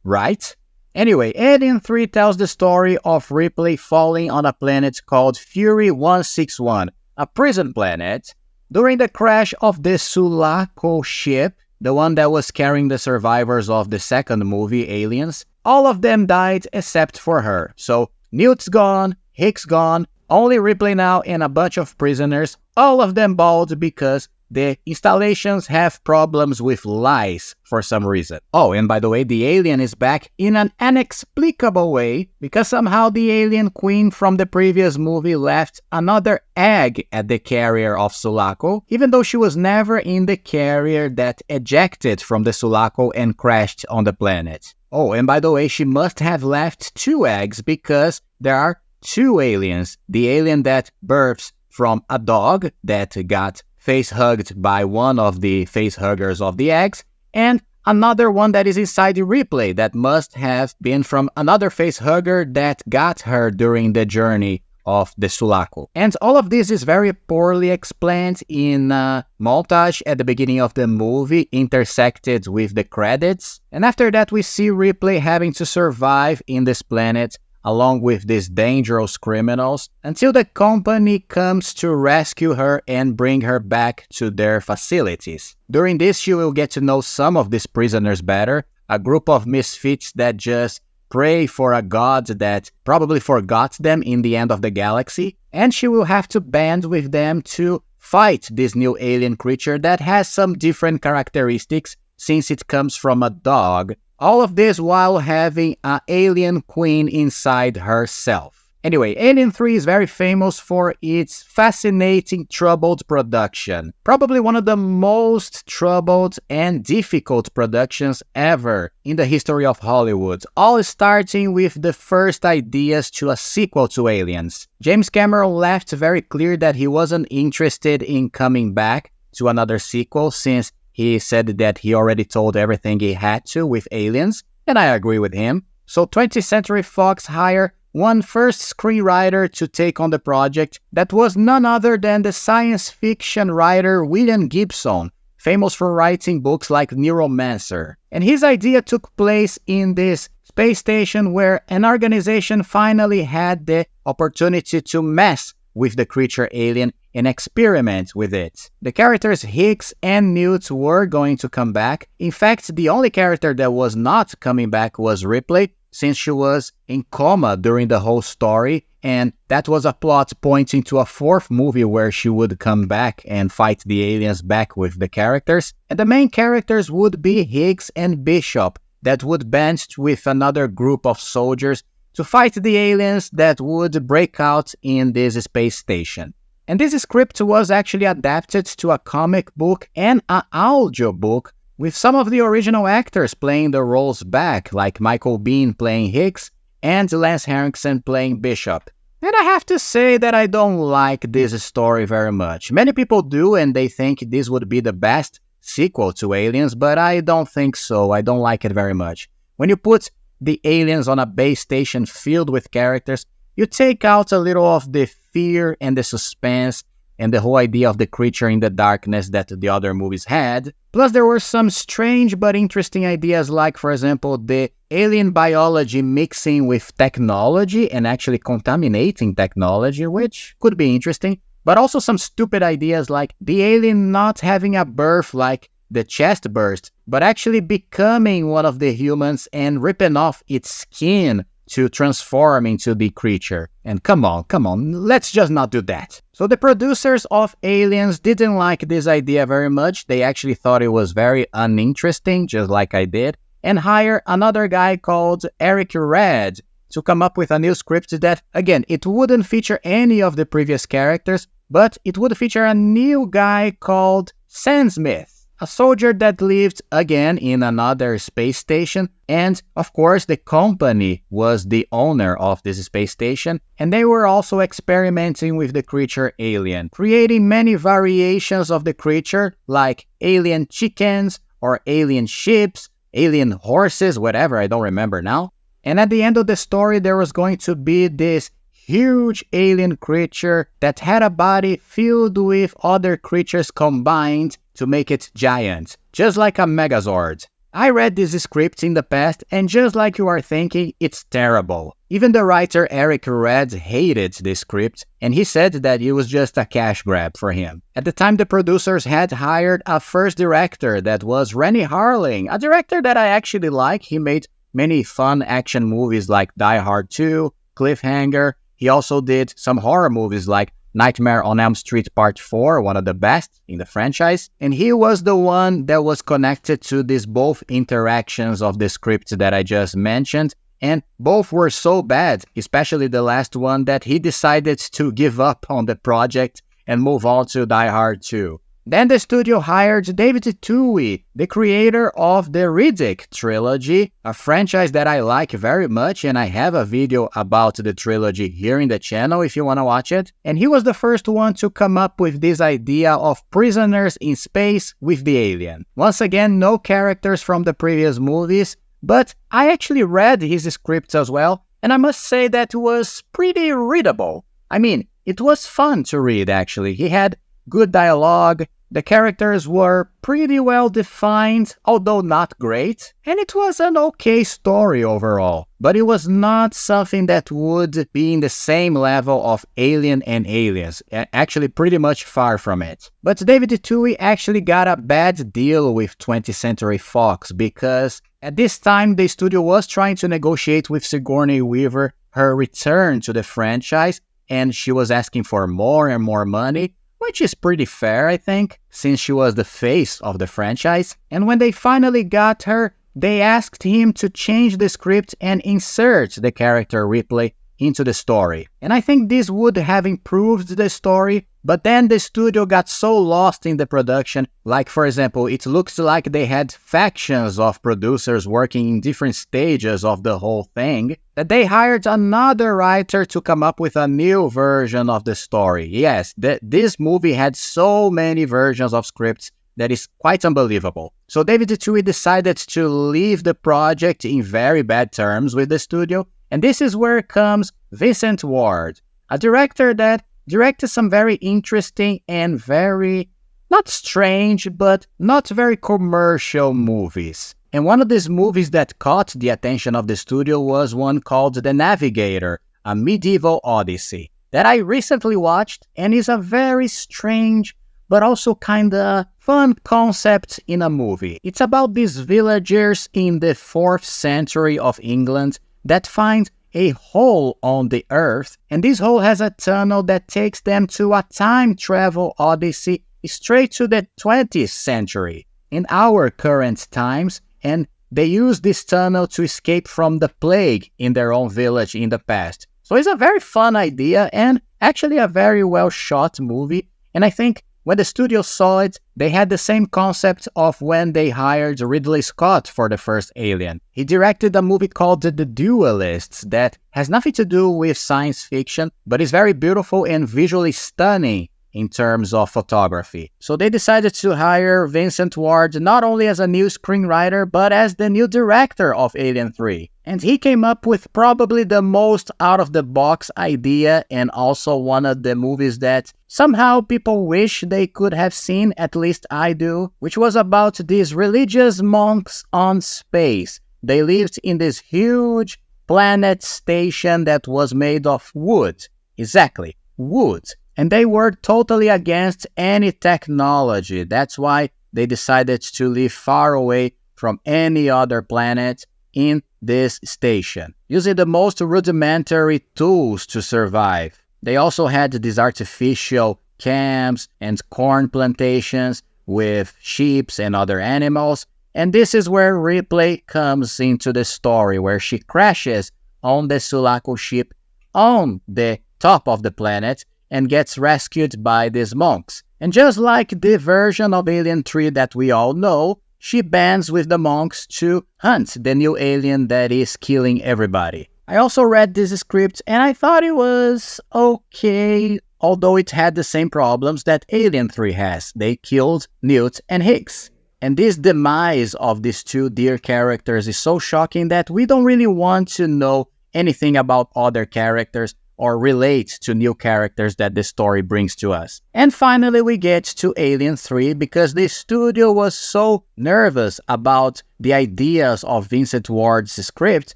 Right? Anyway, Alien 3 tells the story of Ripley falling on a planet called Fury 161, a prison planet. During the crash of the Sulaco ship, the one that was carrying the survivors of the second movie, Aliens, all of them died except for her. So, Newt's gone, Hicks gone, only Ripley now and a bunch of prisoners, all of them bald because the installations have problems with lice for some reason. Oh, and by the way, the alien is back in an inexplicable way because somehow the alien queen from the previous movie left another egg at the carrier of Sulaco, even though she was never in the carrier that ejected from the Sulaco and crashed on the planet. Oh, and by the way, she must have left 2 eggs because there are 2 aliens. The alien that births from a dog that got face-hugged by one of the face-huggers of the eggs, and another one that is inside the replay that must have been from another face-hugger that got her during the journey of the Sulaco. And all of this is very poorly explained in a montage at the beginning of the movie, intersected with the credits. And after that, we see Ripley having to survive in this planet along with these dangerous criminals, until the company comes to rescue her and bring her back to their facilities. During this, she will get to know some of these prisoners better, a group of misfits that just pray for a god that probably forgot them in the end of the galaxy, and she will have to band with them to fight this new alien creature that has some different characteristics since it comes from a dog. All of this while having an alien queen inside herself. Anyway, Alien 3 is very famous for its fascinating troubled production. Probably one of the most troubled and difficult productions ever in the history of Hollywood. All starting with the first ideas to a sequel to Aliens. James Cameron left very clear that he wasn't interested in coming back to another sequel since he said that he already told everything he had to with Aliens, and I agree with him. So 20th Century Fox hired one first screenwriter to take on the project that was none other than the science fiction writer William Gibson, famous for writing books like Neuromancer. And his idea took place in this space station where an organization finally had the opportunity to mess with the creature alien and experiment with it. The characters Hicks and Newt were going to come back. In fact, the only character that was not coming back was Ripley, since she was in coma during the whole story, and that was a plot pointing to a fourth movie where she would come back and fight the aliens back with the characters. And the main characters would be Hicks and Bishop, that would band with another group of soldiers to fight the aliens that would break out in this space station. And this script was actually adapted to a comic book and an audio book with some of the original actors playing the roles back, like Michael Biehn playing Hicks and Lance Henriksen playing Bishop. And I have to say that I don't like this story very much. Many people do, and they think this would be the best sequel to Aliens, but I don't think so. I don't like it very much. When you put the aliens on a base station filled with characters, you take out a little of the fear and the suspense and the whole idea of the creature in the darkness that the other movies had. Plus, there were some strange but interesting ideas like, for example, the alien biology mixing with technology and actually contaminating technology, which could be interesting. But also some stupid ideas like the alien not having a birth like the chest burst, but actually becoming one of the humans and ripping off its skin to transform into the creature. And come on, let's just not do that. So the producers of Aliens didn't like this idea very much. They actually thought it was very uninteresting, just like I did, and hired another guy called Eric Red to come up with a new script that, again, it wouldn't feature any of the previous characters, but it would feature a new guy called Sam Smith, a soldier that lived again in another space station, and of course the company was the owner of this space station, and they were also experimenting with the creature alien, creating many variations of the creature like alien chickens or alien ships, alien horses, whatever, I don't remember now. And at the end of the story there was going to be this huge alien creature that had a body filled with other creatures combined to make it giant, just like a Megazord. I read this script in the past, and just like you are thinking, it's terrible. Even the writer Eric Red hated this script, and he said that it was just a cash grab for him. At the time, the producers had hired a first director that was Rennie Harlin, a director that I actually like. He made many fun action movies like Die Hard 2, Cliffhanger. He also did some horror movies like Nightmare on Elm Street Part 4, one of the best in the franchise. And he was the one that was connected to these both interactions of the script that I just mentioned. And both were so bad, especially the last one, that he decided to give up on the project and move on to Die Hard 2. Then the studio hired David Twohy, the creator of the Riddick trilogy, a franchise that I like very much, and I have a video about the trilogy here in the channel if you want to watch it. And he was the first one to come up with this idea of prisoners in space with the alien. Once again, no characters from the previous movies, but I actually read his scripts as well, and I must say that it was pretty readable. I mean, it was fun to read actually. He had good dialogue. The characters were pretty well defined, although not great, and it was an okay story overall. But it was not something that would be in the same level of Alien and Aliens, actually pretty much far from it. But David Twohy actually got a bad deal with 20th Century Fox because at this time the studio was trying to negotiate with Sigourney Weaver her return to the franchise, and she was asking for more and more money, which is pretty fair, I think, since she was the face of the franchise. And when they finally got her, they asked him to change the script and insert the character Ripley into the story. And I think this would have improved the story, but then the studio got so lost in the production, like for example, it looks like they had factions of producers working in different stages of the whole thing, that they hired another writer to come up with a new version of the story. Yes, this movie had so many versions of scripts that is quite unbelievable. So David Twohy decided to leave the project in very bad terms with the studio, and this is where comes Vincent Ward, a director that directed some very interesting and very, not strange, but not very commercial movies. And one of these movies that caught the attention of the studio was one called The Navigator, a medieval odyssey, that I recently watched and is a very strange but also kinda fun concept in a movie. It's about these villagers in the 4th century of England that find a hole on the earth, and this hole has a tunnel that takes them to a time travel odyssey straight to the 20th century, in our current times, and they use this tunnel to escape from the plague in their own village in the past. So it's a very fun idea and actually a very well shot movie, and I think When the studio saw it, they had the same concept of when they hired Ridley Scott for the first Alien. He directed a movie called The Duelists that has nothing to do with science fiction, but is very beautiful and visually stunning in terms of photography. So they decided to hire Vincent Ward not only as a new screenwriter, but as the new director of Alien 3. And he came up with probably the most out-of-the-box idea, and also one of the movies that somehow people wish they could have seen, at least I do, which was about these religious monks on space. They lived in this huge planet station that was made of wood. Exactly, wood. And they were totally against any technology. That's why they decided to live far away from any other planet in this station, using the most rudimentary tools to survive. They also had these artificial camps and corn plantations with sheep and other animals. And this is where Ripley comes into the story, where she crashes on the Sulaco ship on the top of the planet and gets rescued by these monks. And just like the version of Alien 3 that we all know, she bands with the monks to hunt the new alien that is killing everybody. I also read this script and I thought it was okay, although it had the same problems that Alien 3 has. They killed Newt and Hicks. And this demise of these two dear characters is so shocking that we don't really want to know anything about other characters or relate to new characters that the story brings to us. And finally we get to Alien 3 because the studio was so nervous about the ideas of Vincent Ward's script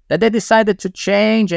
that they decided to change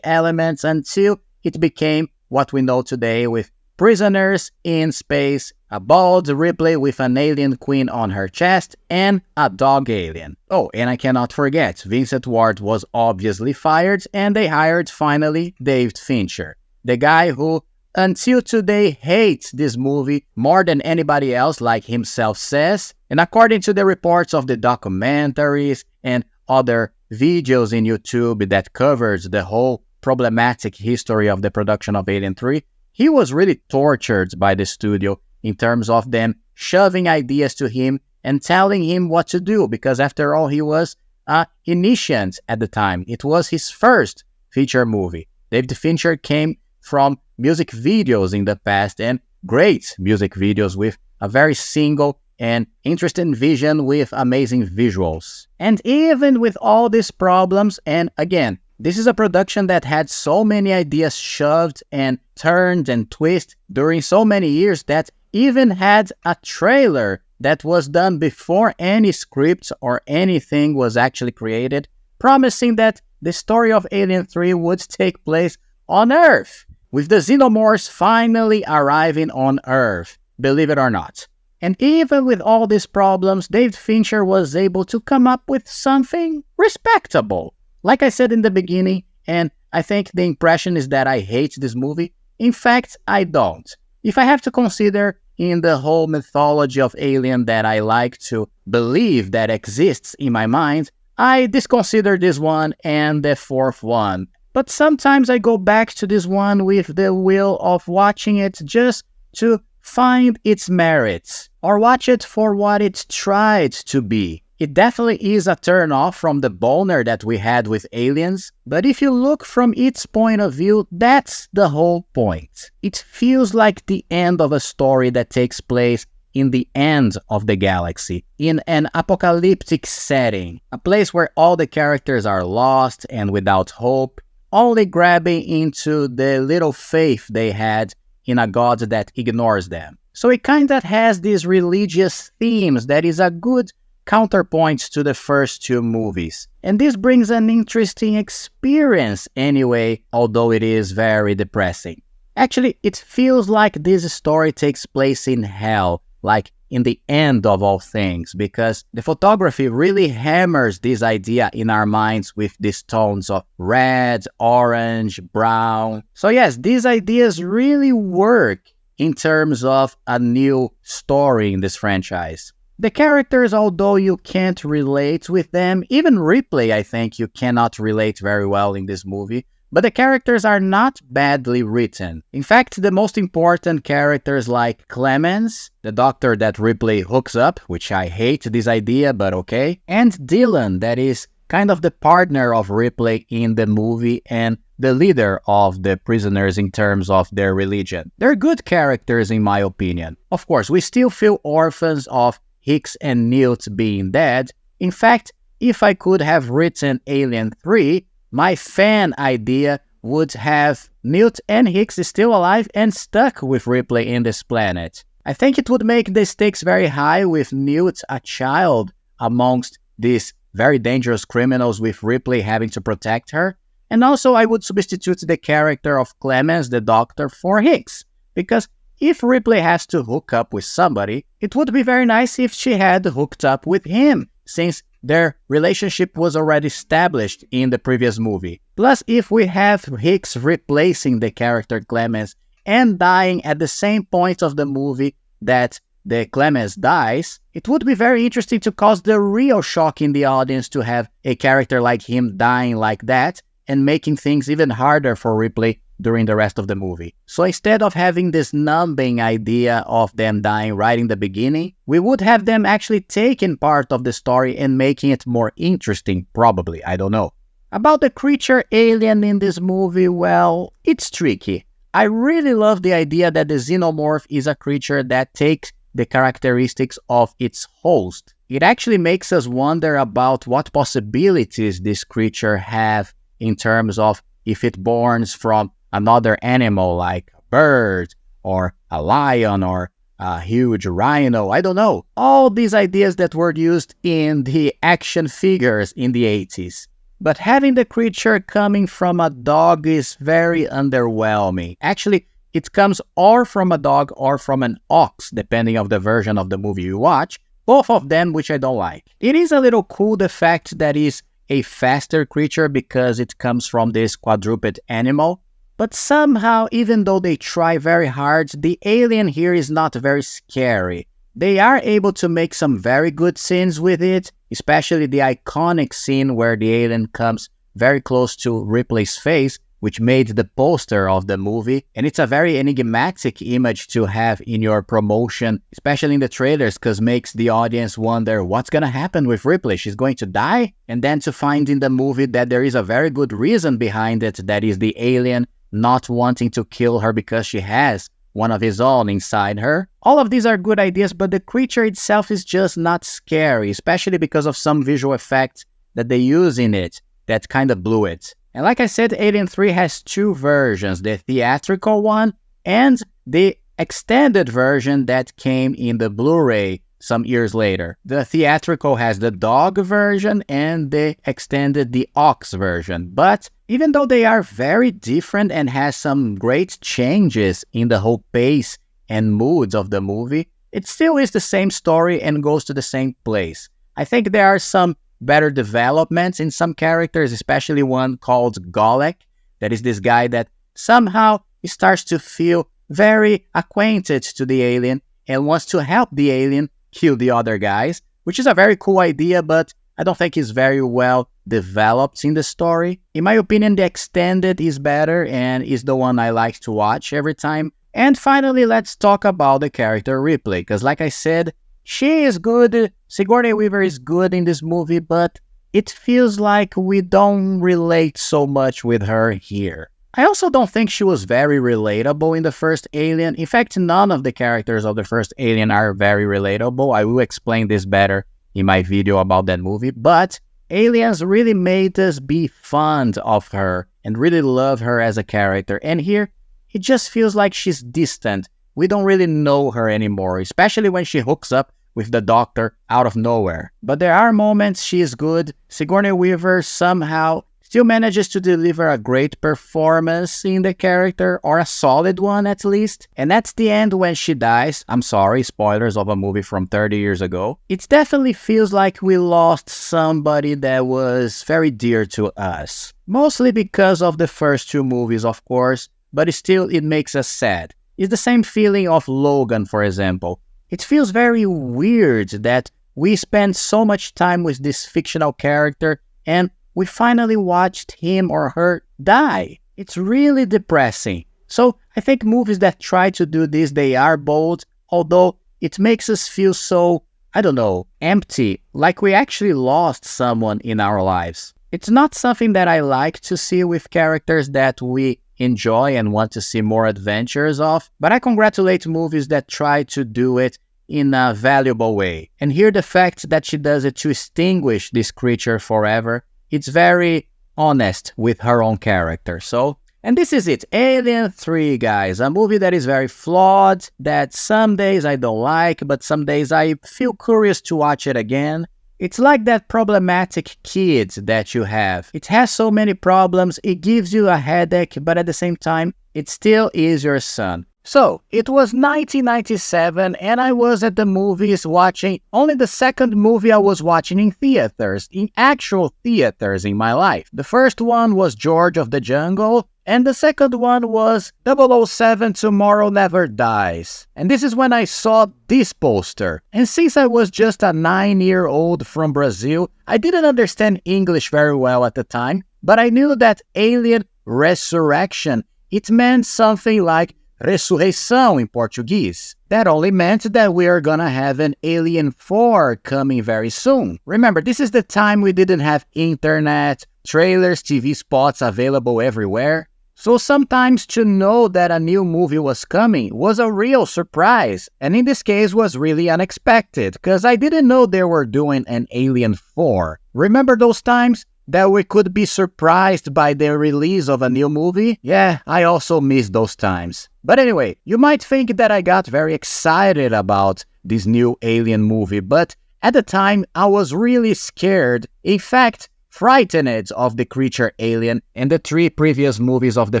elements until it became what we know today with prisoners in space, a bald Ripley with an alien queen on her chest, and a dog alien. Oh, and I cannot forget, Vincent Ward was obviously fired, and they hired, finally, David Fincher, the guy who, until today, hates this movie more than anybody else, like himself says. And according to the reports of the documentaries and other videos in YouTube that covers the whole problematic history of the production of Alien 3, he was really tortured by the studio in terms of them shoving ideas to him and telling him what to do, because after all, he was an initiate at the time. It was his first feature movie. David Fincher came from music videos in the past, and great music videos with a very single and interesting vision with amazing visuals. And even with all these problems, and again, this is a production that had so many ideas shoved and turned and twisted during so many years that even had a trailer that was done before any script or anything was actually created, promising that the story of Alien 3 would take place on Earth, with the xenomorphs finally arriving on Earth, believe it or not. And even with all these problems, David Fincher was able to come up with something respectable. Like I said in the beginning, and I think the impression is that I hate this movie. In fact, I don't. If I have to consider in the whole mythology of Alien that I like to believe that exists in my mind, I disconsider this one and the fourth one. But sometimes I go back to this one with the will of watching it just to find its merits, or watch it for what it tried to be. It definitely is a turn-off from the boner that we had with Aliens, but if you look from its point of view, that's the whole point. It feels like the end of a story that takes place in the end of the galaxy, in an apocalyptic setting, a place where all the characters are lost and without hope, only grabbing into the little faith they had in a god that ignores them. So it kind of has these religious themes that is a good counterpoint to the first two movies. And this brings an interesting experience anyway, although it is very depressing. Actually, it feels like this story takes place in hell, like in the end of all things, because the photography really hammers this idea in our minds with these tones of red, orange, brown. So yes, these ideas really work in terms of a new story in this franchise. The characters, although you can't relate with them, even Ripley, I think you cannot relate very well in this movie, But the characters are not badly written. In fact, the most important characters like Clemens, the doctor that Ripley hooks up, which I hate this idea, but okay, and Dylan, that is kind of the partner of Ripley in the movie and the leader of the prisoners in terms of their religion. They're good characters in my opinion. Of course, we still feel orphans of Hicks and Newt being dead. In fact, if I could have written Alien 3, my fan idea would have Newt and Hicks still alive and stuck with Ripley in this planet. I think it would make the stakes very high with Newt a child amongst these very dangerous criminals with Ripley having to protect her. And also I would substitute the character of Clemens, the doctor, for Hicks. Because if Ripley has to hook up with somebody, it would be very nice if she had hooked up with him, since their relationship was already established in the previous movie. Plus, if we have Hicks replacing the character Clemens and dying at the same point of the movie that the Clemens dies, it would be very interesting to cause the real shock in the audience to have a character like him dying like that and making things even harder for Ripley during the rest of the movie. So instead of having this numbing idea of them dying right in the beginning, we would have them actually taking part of the story and making it more interesting, probably, I don't know. About the creature alien in this movie, well, it's tricky. I really love the idea that the xenomorph is a creature that takes the characteristics of its host. It actually makes us wonder about what possibilities this creature have in terms of if it borns from another animal like a bird or a lion or a huge rhino, I don't know. All these ideas that were used in the action figures in the 80s. But having the creature coming from a dog is very underwhelming. Actually, it comes or from a dog or from an ox, depending on the version of the movie you watch. Both of them, which I don't like. It is a little cool the fact that it's a faster creature because it comes from this quadruped animal. But somehow, even though they try very hard, the alien here is not very scary. They are able to make some very good scenes with it, especially the iconic scene where the alien comes very close to Ripley's face, which made the poster of the movie. And it's a very enigmatic image to have in your promotion, especially in the trailers, because makes the audience wonder what's gonna happen with Ripley. She's going to die? And then to find in the movie that there is a very good reason behind it, that is the alien not wanting to kill her because she has one of his own inside her. All of these are good ideas, but the creature itself is just not scary, especially because of some visual effects that they use in it that kind of blew it. And like I said, Alien 3 has two versions, the theatrical one and the extended version that came in the Blu-ray some years later. The theatrical has the dog version and the extended the ox version. But even though they are very different and has some great changes in the whole pace and moods of the movie, it still is the same story and goes to the same place. I think there are some better developments in some characters, especially one called Golek, that is this guy that somehow starts to feel very acquainted to the alien and wants to help the alien kill the other guys, which is a very cool idea, but I don't think it's very well developed in the story. In my opinion, the extended is better and is the one I like to watch every time. And finally, let's talk about the character Ripley, because like I said, she is good, Sigourney Weaver is good in this movie, but it feels like we don't relate so much with her here. I also don't think she was very relatable in the first Alien. In fact, none of the characters of the first Alien are very relatable. I will explain this better in my video about that movie. But Aliens really made us be fond of her and really love her as a character. And here, it just feels like she's distant. We don't really know her anymore, especially when she hooks up with the doctor out of nowhere. But there are moments she is good. Sigourney Weaver somehow still manages to deliver a great performance in the character, or a solid one at least. And that's the end when she dies. I'm sorry, spoilers of a movie from 30 years ago. It definitely feels like we lost somebody that was very dear to us. Mostly because of the first two movies, of course, but still it makes us sad. It's the same feeling of Logan, for example. It feels very weird that we spend so much time with this fictional character and we finally watched him or her die. It's really depressing. So I think movies that try to do this, they are bold, although it makes us feel so, I don't know, empty, like we actually lost someone in our lives. It's not something that I like to see with characters that we enjoy and want to see more adventures of, but I congratulate movies that try to do it in a valuable way. And here the fact that she does it to extinguish this creature forever, it's very honest with her own character. So, and this is it, Alien 3, guys, a movie that is very flawed, that some days I don't like, but some days I feel curious to watch it again. It's like that problematic kid that you have. It has so many problems, it gives you a headache, but at the same time, it still is your son. So, it was 1997 and I was at the movies watching only the second movie I was watching in theaters, in actual theaters in my life. The first one was George of the Jungle, and the second one was 007 Tomorrow Never Dies. And this is when I saw this poster. And since I was just a 9-year-old from Brazil, I didn't understand English very well at the time, but I knew that Alien Resurrection, it meant something like ressurreição in Portuguese. That only meant that we are gonna have an Alien 4 coming very soon. Remember, this is the time we didn't have internet, trailers, TV spots available everywhere. So sometimes to know that a new movie was coming was a real surprise, and in this case was really unexpected, because I didn't know they were doing an Alien 4. Remember those times that we could be surprised by the release of a new movie? Yeah, I also miss those times. But anyway, you might think that I got very excited about this new Alien movie, but at the time I was really scared, in fact, frightened of the creature Alien and the 3 previous movies of the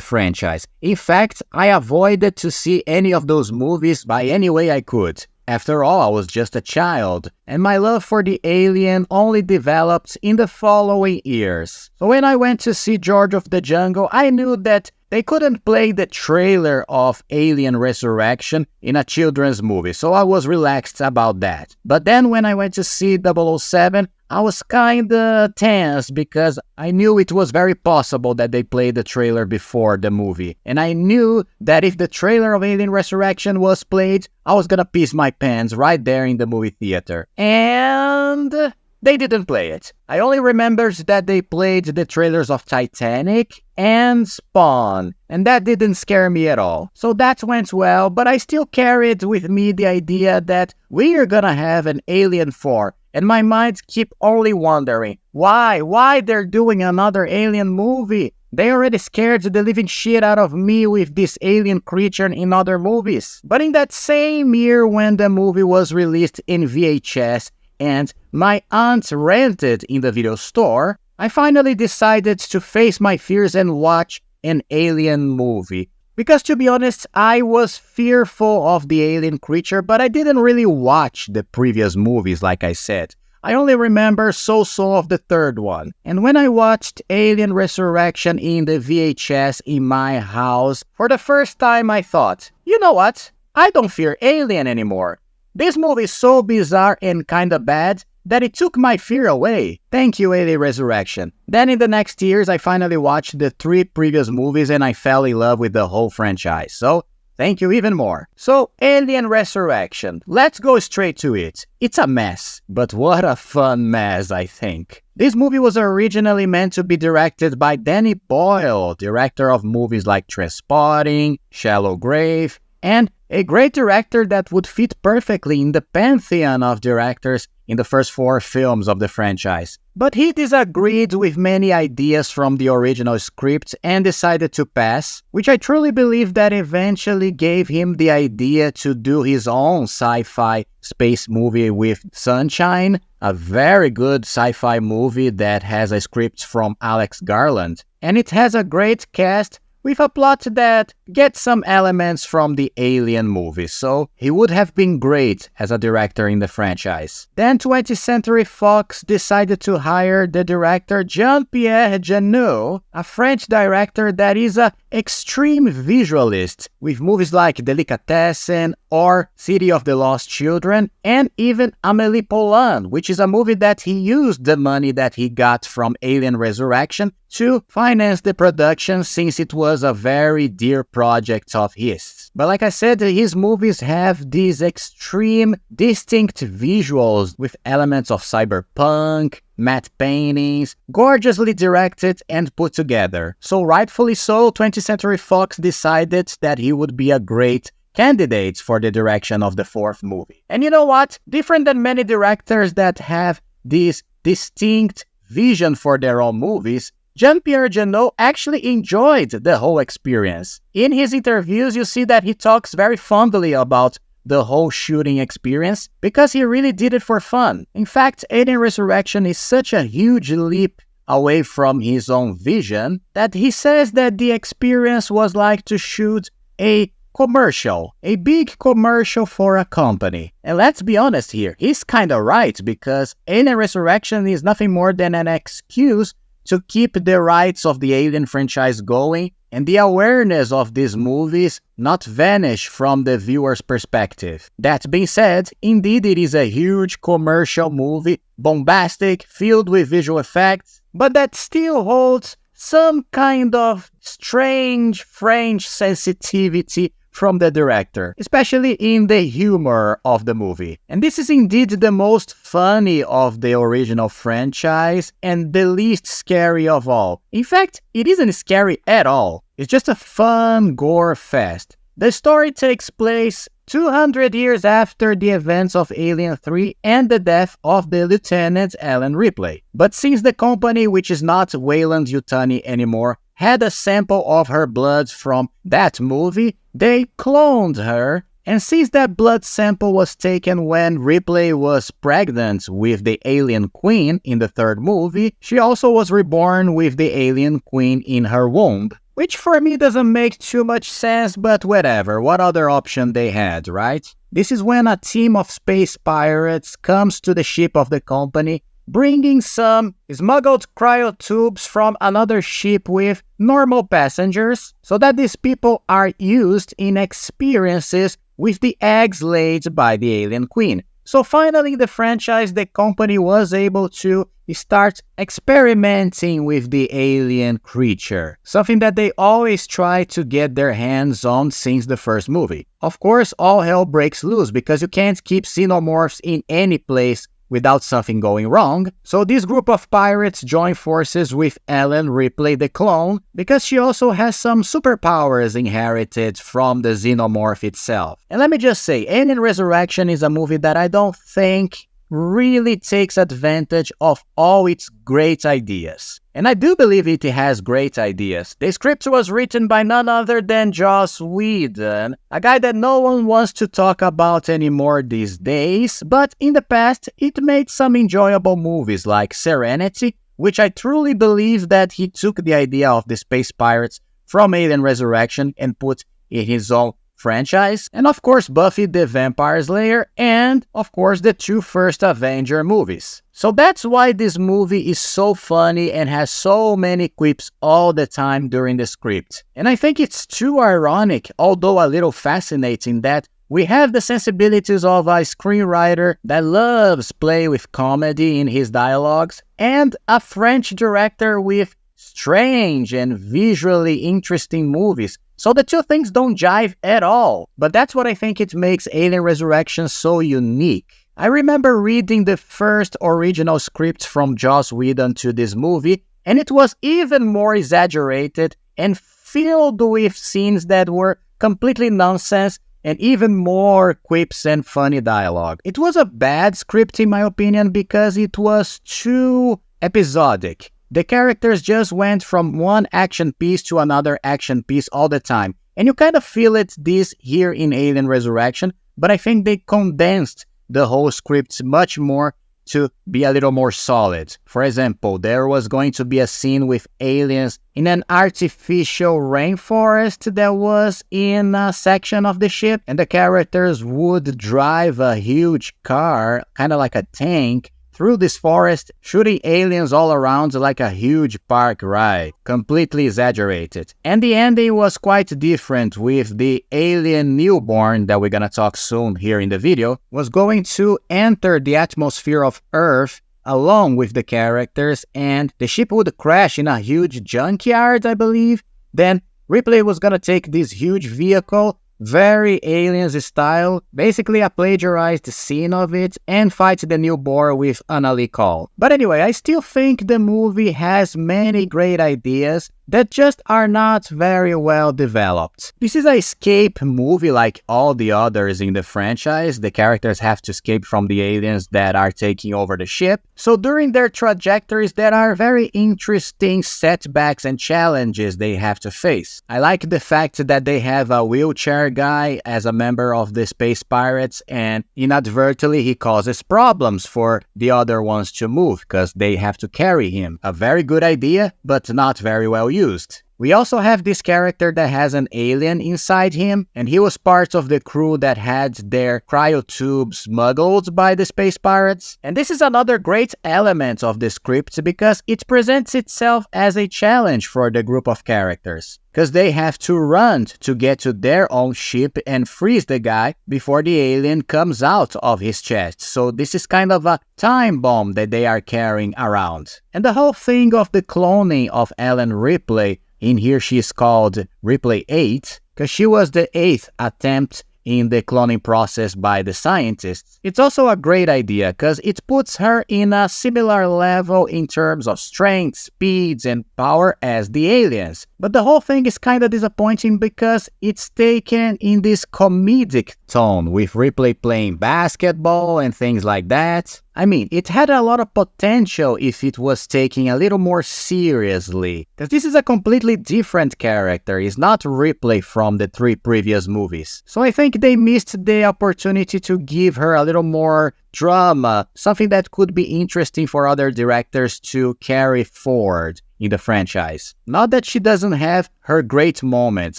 franchise. In fact, I avoided to see any of those movies by any way I could. After all, I was just a child, and my love for the Alien only developed in the following years. So when I went to see George of the Jungle, I knew that they couldn't play the trailer of Alien Resurrection in a children's movie, so I was relaxed about that. But then when I went to see 007, I was kinda tense because I knew it was very possible that they played the trailer before the movie. And I knew that if the trailer of Alien Resurrection was played, I was gonna piss my pants right there in the movie theater. And they didn't play it. I only remembered that they played the trailers of Titanic and Spawn, and that didn't scare me at all. So that went well, but I still carried with me the idea that we are gonna have an Alien 4. And my mind keep only wondering, why they're doing another Alien movie? They already scared the living shit out of me with this alien creature in other movies. But in that same year when the movie was released in VHS and my aunt rented in the video store, I finally decided to face my fears and watch an Alien movie. Because to be honest, I was fearful of the alien creature, but I didn't really watch the previous movies like I said. I only remember so-so of the third one. And when I watched Alien Resurrection in the VHS in my house, for the first time I thought, you know what? I don't fear Alien anymore. This movie is so bizarre and kinda bad that it took my fear away. Thank you, Alien Resurrection. Then in the next years, I finally watched the 3 previous movies and I fell in love with the whole franchise. So, thank you even more. So, Alien Resurrection. Let's go straight to it. It's a mess, but what a fun mess, I think. This movie was originally meant to be directed by Danny Boyle, director of movies like Trainspotting, Shallow Grave, and a great director that would fit perfectly in the pantheon of directors in the first 4 films of the franchise. But he disagreed with many ideas from the original script and decided to pass, which I truly believe that eventually gave him the idea to do his own sci-fi space movie with Sunshine, a very good sci-fi movie that has a script from Alex Garland. And it has a great cast with a plot that gets some elements from the Alien movies, so he would have been great as a director in the franchise. Then 20th Century Fox decided to hire the director Jean-Pierre Jeunet, a French director that is a extreme visualists with movies like Delicatessen or City of the Lost Children, and even Amélie Poulain, which is a movie that he used the money that he got from Alien Resurrection to finance the production, since it was a very dear project of his. But like I said, his movies have these extreme, distinct visuals with elements of cyberpunk, matte paintings, gorgeously directed and put together. So rightfully so, 20th Century Fox decided that he would be a great candidate for the direction of the fourth movie. And you know what? Different than many directors that have this distinct vision for their own movies, Jean-Pierre Jeunet actually enjoyed the whole experience. In his interviews, you see that he talks very fondly about the whole shooting experience because he really did it for fun. In fact, Alien Resurrection is such a huge leap away from his own vision that he says that the experience was like to shoot a commercial, a big commercial for a company. And let's be honest here, he's kinda right, because Alien Resurrection is nothing more than an excuse to keep the rights of the Alien franchise going and the awareness of these movies not vanish from the viewer's perspective. That being said, indeed it is a huge commercial movie, bombastic, filled with visual effects, but that still holds some kind of strange French sensitivity from the director, especially in the humor of the movie. And this is indeed the most funny of the original franchise and the least scary of all. In fact, it isn't scary at all. It's just a fun gore fest. The story takes place 200 years after the events of Alien 3 and the death of the Lieutenant Ellen Ripley. But since the company, which is not Weyland-Yutani anymore, had a sample of her blood from that movie, they cloned her, and since that blood sample was taken when Ripley was pregnant with the Alien Queen in the third movie, she also was reborn with the Alien Queen in her womb. Which for me doesn't make too much sense, but whatever, what other option they had, right? This is when a team of space pirates comes to the ship of the company, bringing some smuggled cryotubes from another ship with normal passengers, so that these people are used in experiences with the eggs laid by the Alien Queen. So finally in the franchise, the company was able to start experimenting with the alien creature, something that they always try to get their hands on since the first movie. Of course, all hell breaks loose because you can't keep xenomorphs in any place without something going wrong, so this group of pirates join forces with Ellen Ripley the clone because she also has some superpowers inherited from the xenomorph itself. And let me just say, Alien Resurrection is a movie that I don't think really takes advantage of all its great ideas. And I do believe it has great ideas. The script was written by none other than Joss Whedon, a guy that no one wants to talk about anymore these days, but in the past it made some enjoyable movies like Serenity, which I truly believe that he took the idea of the space pirates from Alien Resurrection and put in his own franchise, and of course Buffy the Vampire Slayer, and of course the two first Avenger movies. So that's why this movie is so funny and has so many quips all the time during the script. And I think it's too ironic, although a little fascinating, that we have the sensibilities of a screenwriter that loves play with comedy in his dialogues, and a French director with strange and visually interesting movies. So the two things don't jive at all, but that's what I think it makes Alien Resurrection so unique. I remember reading the first original script from Joss Whedon to this movie, and it was even more exaggerated and filled with scenes that were completely nonsense and even more quips and funny dialogue. It was a bad script in my opinion because it was too episodic. The characters just went from one action piece to another action piece all the time. And you kind of feel this here in Alien Resurrection, but I think they condensed the whole script much more to be a little more solid. For example, there was going to be a scene with aliens in an artificial rainforest that was in a section of the ship, and the characters would drive a huge car, kind of like a tank, through this forest, shooting aliens all around like a huge park ride, completely exaggerated. And the ending was quite different, with the alien newborn that we're gonna talk soon here in the video, was going to enter the atmosphere of Earth along with the characters, and the ship would crash in a huge junkyard, I believe. Then Ripley was gonna take this huge vehicle, very Aliens style, basically a plagiarized scene of it, and fight the newborn with Annalie Call. But anyway, I still think the movie has many great ideas that just are not very well developed. This is an escape movie like all the others in the franchise. The characters have to escape from the aliens that are taking over the ship. So during their trajectories, there are very interesting setbacks and challenges they have to face. I like the fact that they have a wheelchair guy as a member of the Space Pirates, and inadvertently he causes problems for the other ones to move because they have to carry him. A very good idea, but not very well used. We also have this character that has an alien inside him, and he was part of the crew that had their cryotubes smuggled by the Space Pirates. And this is another great element of the script because it presents itself as a challenge for the group of characters, because they have to run to get to their own ship and freeze the guy before the alien comes out of his chest. So this is kind of a time bomb that they are carrying around. And the whole thing of the cloning of Ellen Ripley, in here she is called Ripley 8, because she was the 8th attempt in the cloning process by the scientists. It's also a great idea because it puts her in a similar level in terms of strength, speeds, and power as the aliens. But the whole thing is kind of disappointing because it's taken in this comedic tone, with Ripley playing basketball and things like that. I mean, it had a lot of potential if it was taken a little more seriously, because this is a completely different character. It's not Ripley from the 3 previous movies. So I think they missed the opportunity to give her a little more drama, something that could be interesting for other directors to carry forward in the franchise. Not that she doesn't have her great moments.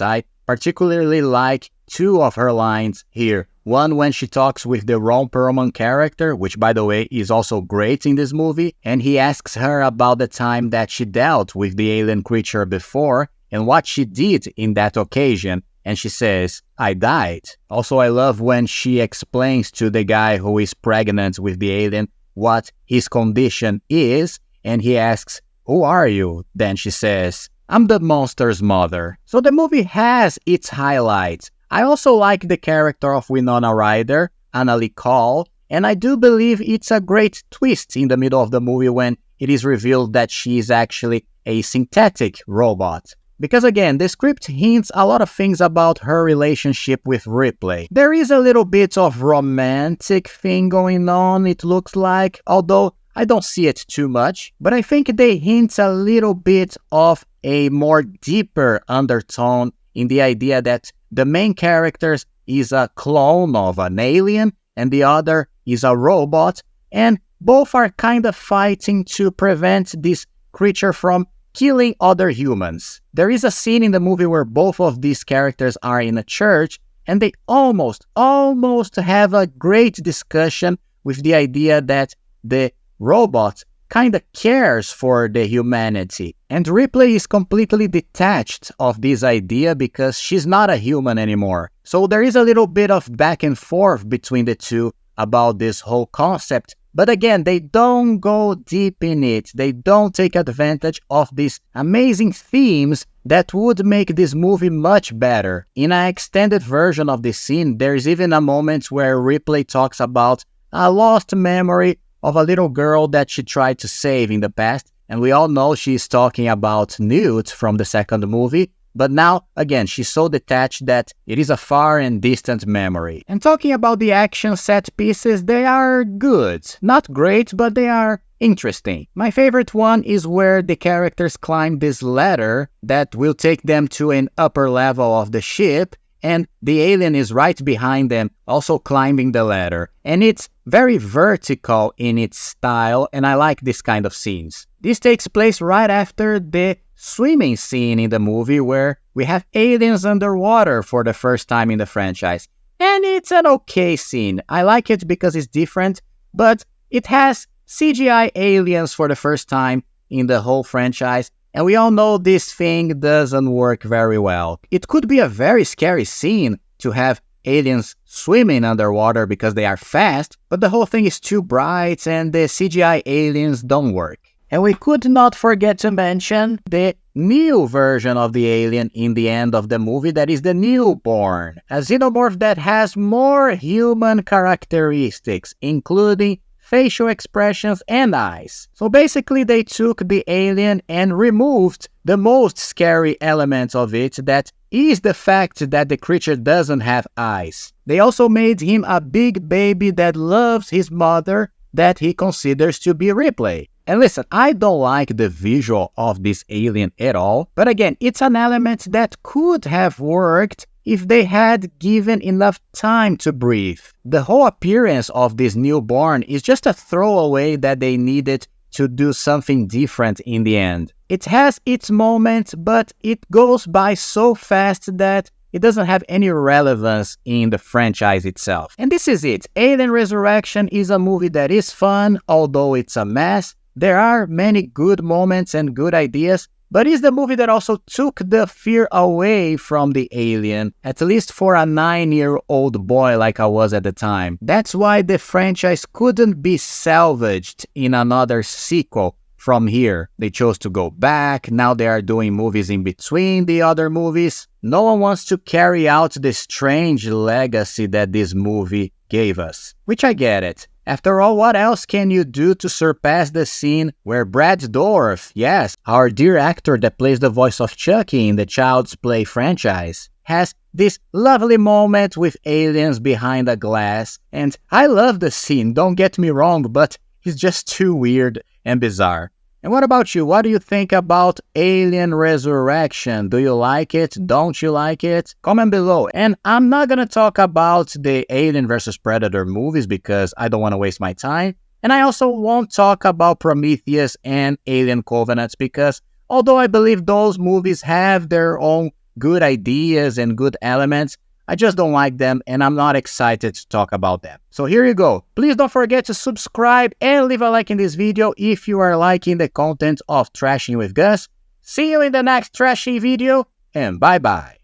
I particularly like 2 of her lines here. One when she talks with the Ron Perlman character, which by the way is also great in this movie, and he asks her about the time that she dealt with the alien creature before and what she did in that occasion. And she says, "I died." Also, I love when she explains to the guy who is pregnant with the alien what his condition is, and he asks, "Who are you?" Then she says, "I'm the monster's mother." So the movie has its highlights. I also like the character of Winona Ryder, Annalie Call, and I do believe it's a great twist in the middle of the movie when it is revealed that she is actually a synthetic robot. Because again, the script hints a lot of things about her relationship with Ripley. There is a little bit of romantic thing going on, it looks like, although I don't see it too much, but I think they hint a little bit of a more deeper undertone in the idea that the main character is a clone of an alien and the other is a robot, and both are kind of fighting to prevent this creature from killing other humans. There is a scene in the movie where both of these characters are in a church and they almost have a great discussion with the idea that the robot kind of cares for the humanity. And Ripley is completely detached of this idea because she's not a human anymore. So there is a little bit of back and forth between the two about this whole concept. But again, they don't go deep in it. They don't take advantage of these amazing themes that would make this movie much better. In an extended version of this scene, there's even a moment where Ripley talks about a lost memory of a little girl that she tried to save in the past. And we all know she's talking about Newt from the second movie. But now, again, she's so detached that it is a far and distant memory. And talking about the action set pieces, they are good. Not great, but they are interesting. My favorite one is where the characters climb this ladder that will take them to an upper level of the ship, and the alien is right behind them, also climbing the ladder. And it's very vertical in its style, and I like this kind of scenes. This takes place right after the swimming scene in the movie where we have aliens underwater for the first time in the franchise. And it's an okay scene. I like it because it's different, but it has CGI aliens for the first time in the whole franchise, and we all know this thing doesn't work very well. It could be a very scary scene to have aliens swimming underwater because they are fast, but the whole thing is too bright and the CGI aliens don't work. And we could not forget to mention the new version of the alien in the end of the movie, that is the newborn, a xenomorph that has more human characteristics, including facial expressions and eyes. So basically they took the alien and removed the most scary element of it, that is the fact that the creature doesn't have eyes. They also made him a big baby that loves his mother, that he considers to be Ripley. And listen, I don't like the visual of this alien at all, but again, it's an element that could have worked if they had given enough time to breathe. The whole appearance of this newborn is just a throwaway that they needed to do something different in the end. It has its moments, but it goes by so fast that it doesn't have any relevance in the franchise itself. And this is it. Alien Resurrection is a movie that is fun, although it's a mess. There are many good moments and good ideas, but it's the movie that also took the fear away from the alien, at least for a 9-year-old boy like I was at the time. That's why the franchise couldn't be salvaged in another sequel from here. They chose to go back, now they are doing movies in between the other movies. No one wants to carry out the strange legacy that this movie gave us, which I get it. After all, what else can you do to surpass the scene where Brad Dourif, yes, our dear actor that plays the voice of Chucky in the Child's Play franchise, has this lovely moment with aliens behind a glass. And I love the scene, don't get me wrong, but it's just too weird and bizarre. And what about you? What do you think about Alien Resurrection? Do you like it? Don't you like it? Comment below. And I'm not gonna talk about the Alien vs Predator movies because I don't want to waste my time. And I also won't talk about Prometheus and Alien Covenant because although I believe those movies have their own good ideas and good elements, I just don't like them and I'm not excited to talk about them. So here you go. Please don't forget to subscribe and leave a like in this video if you are liking the content of Trashing with Gus. See you in the next trashing video and bye bye.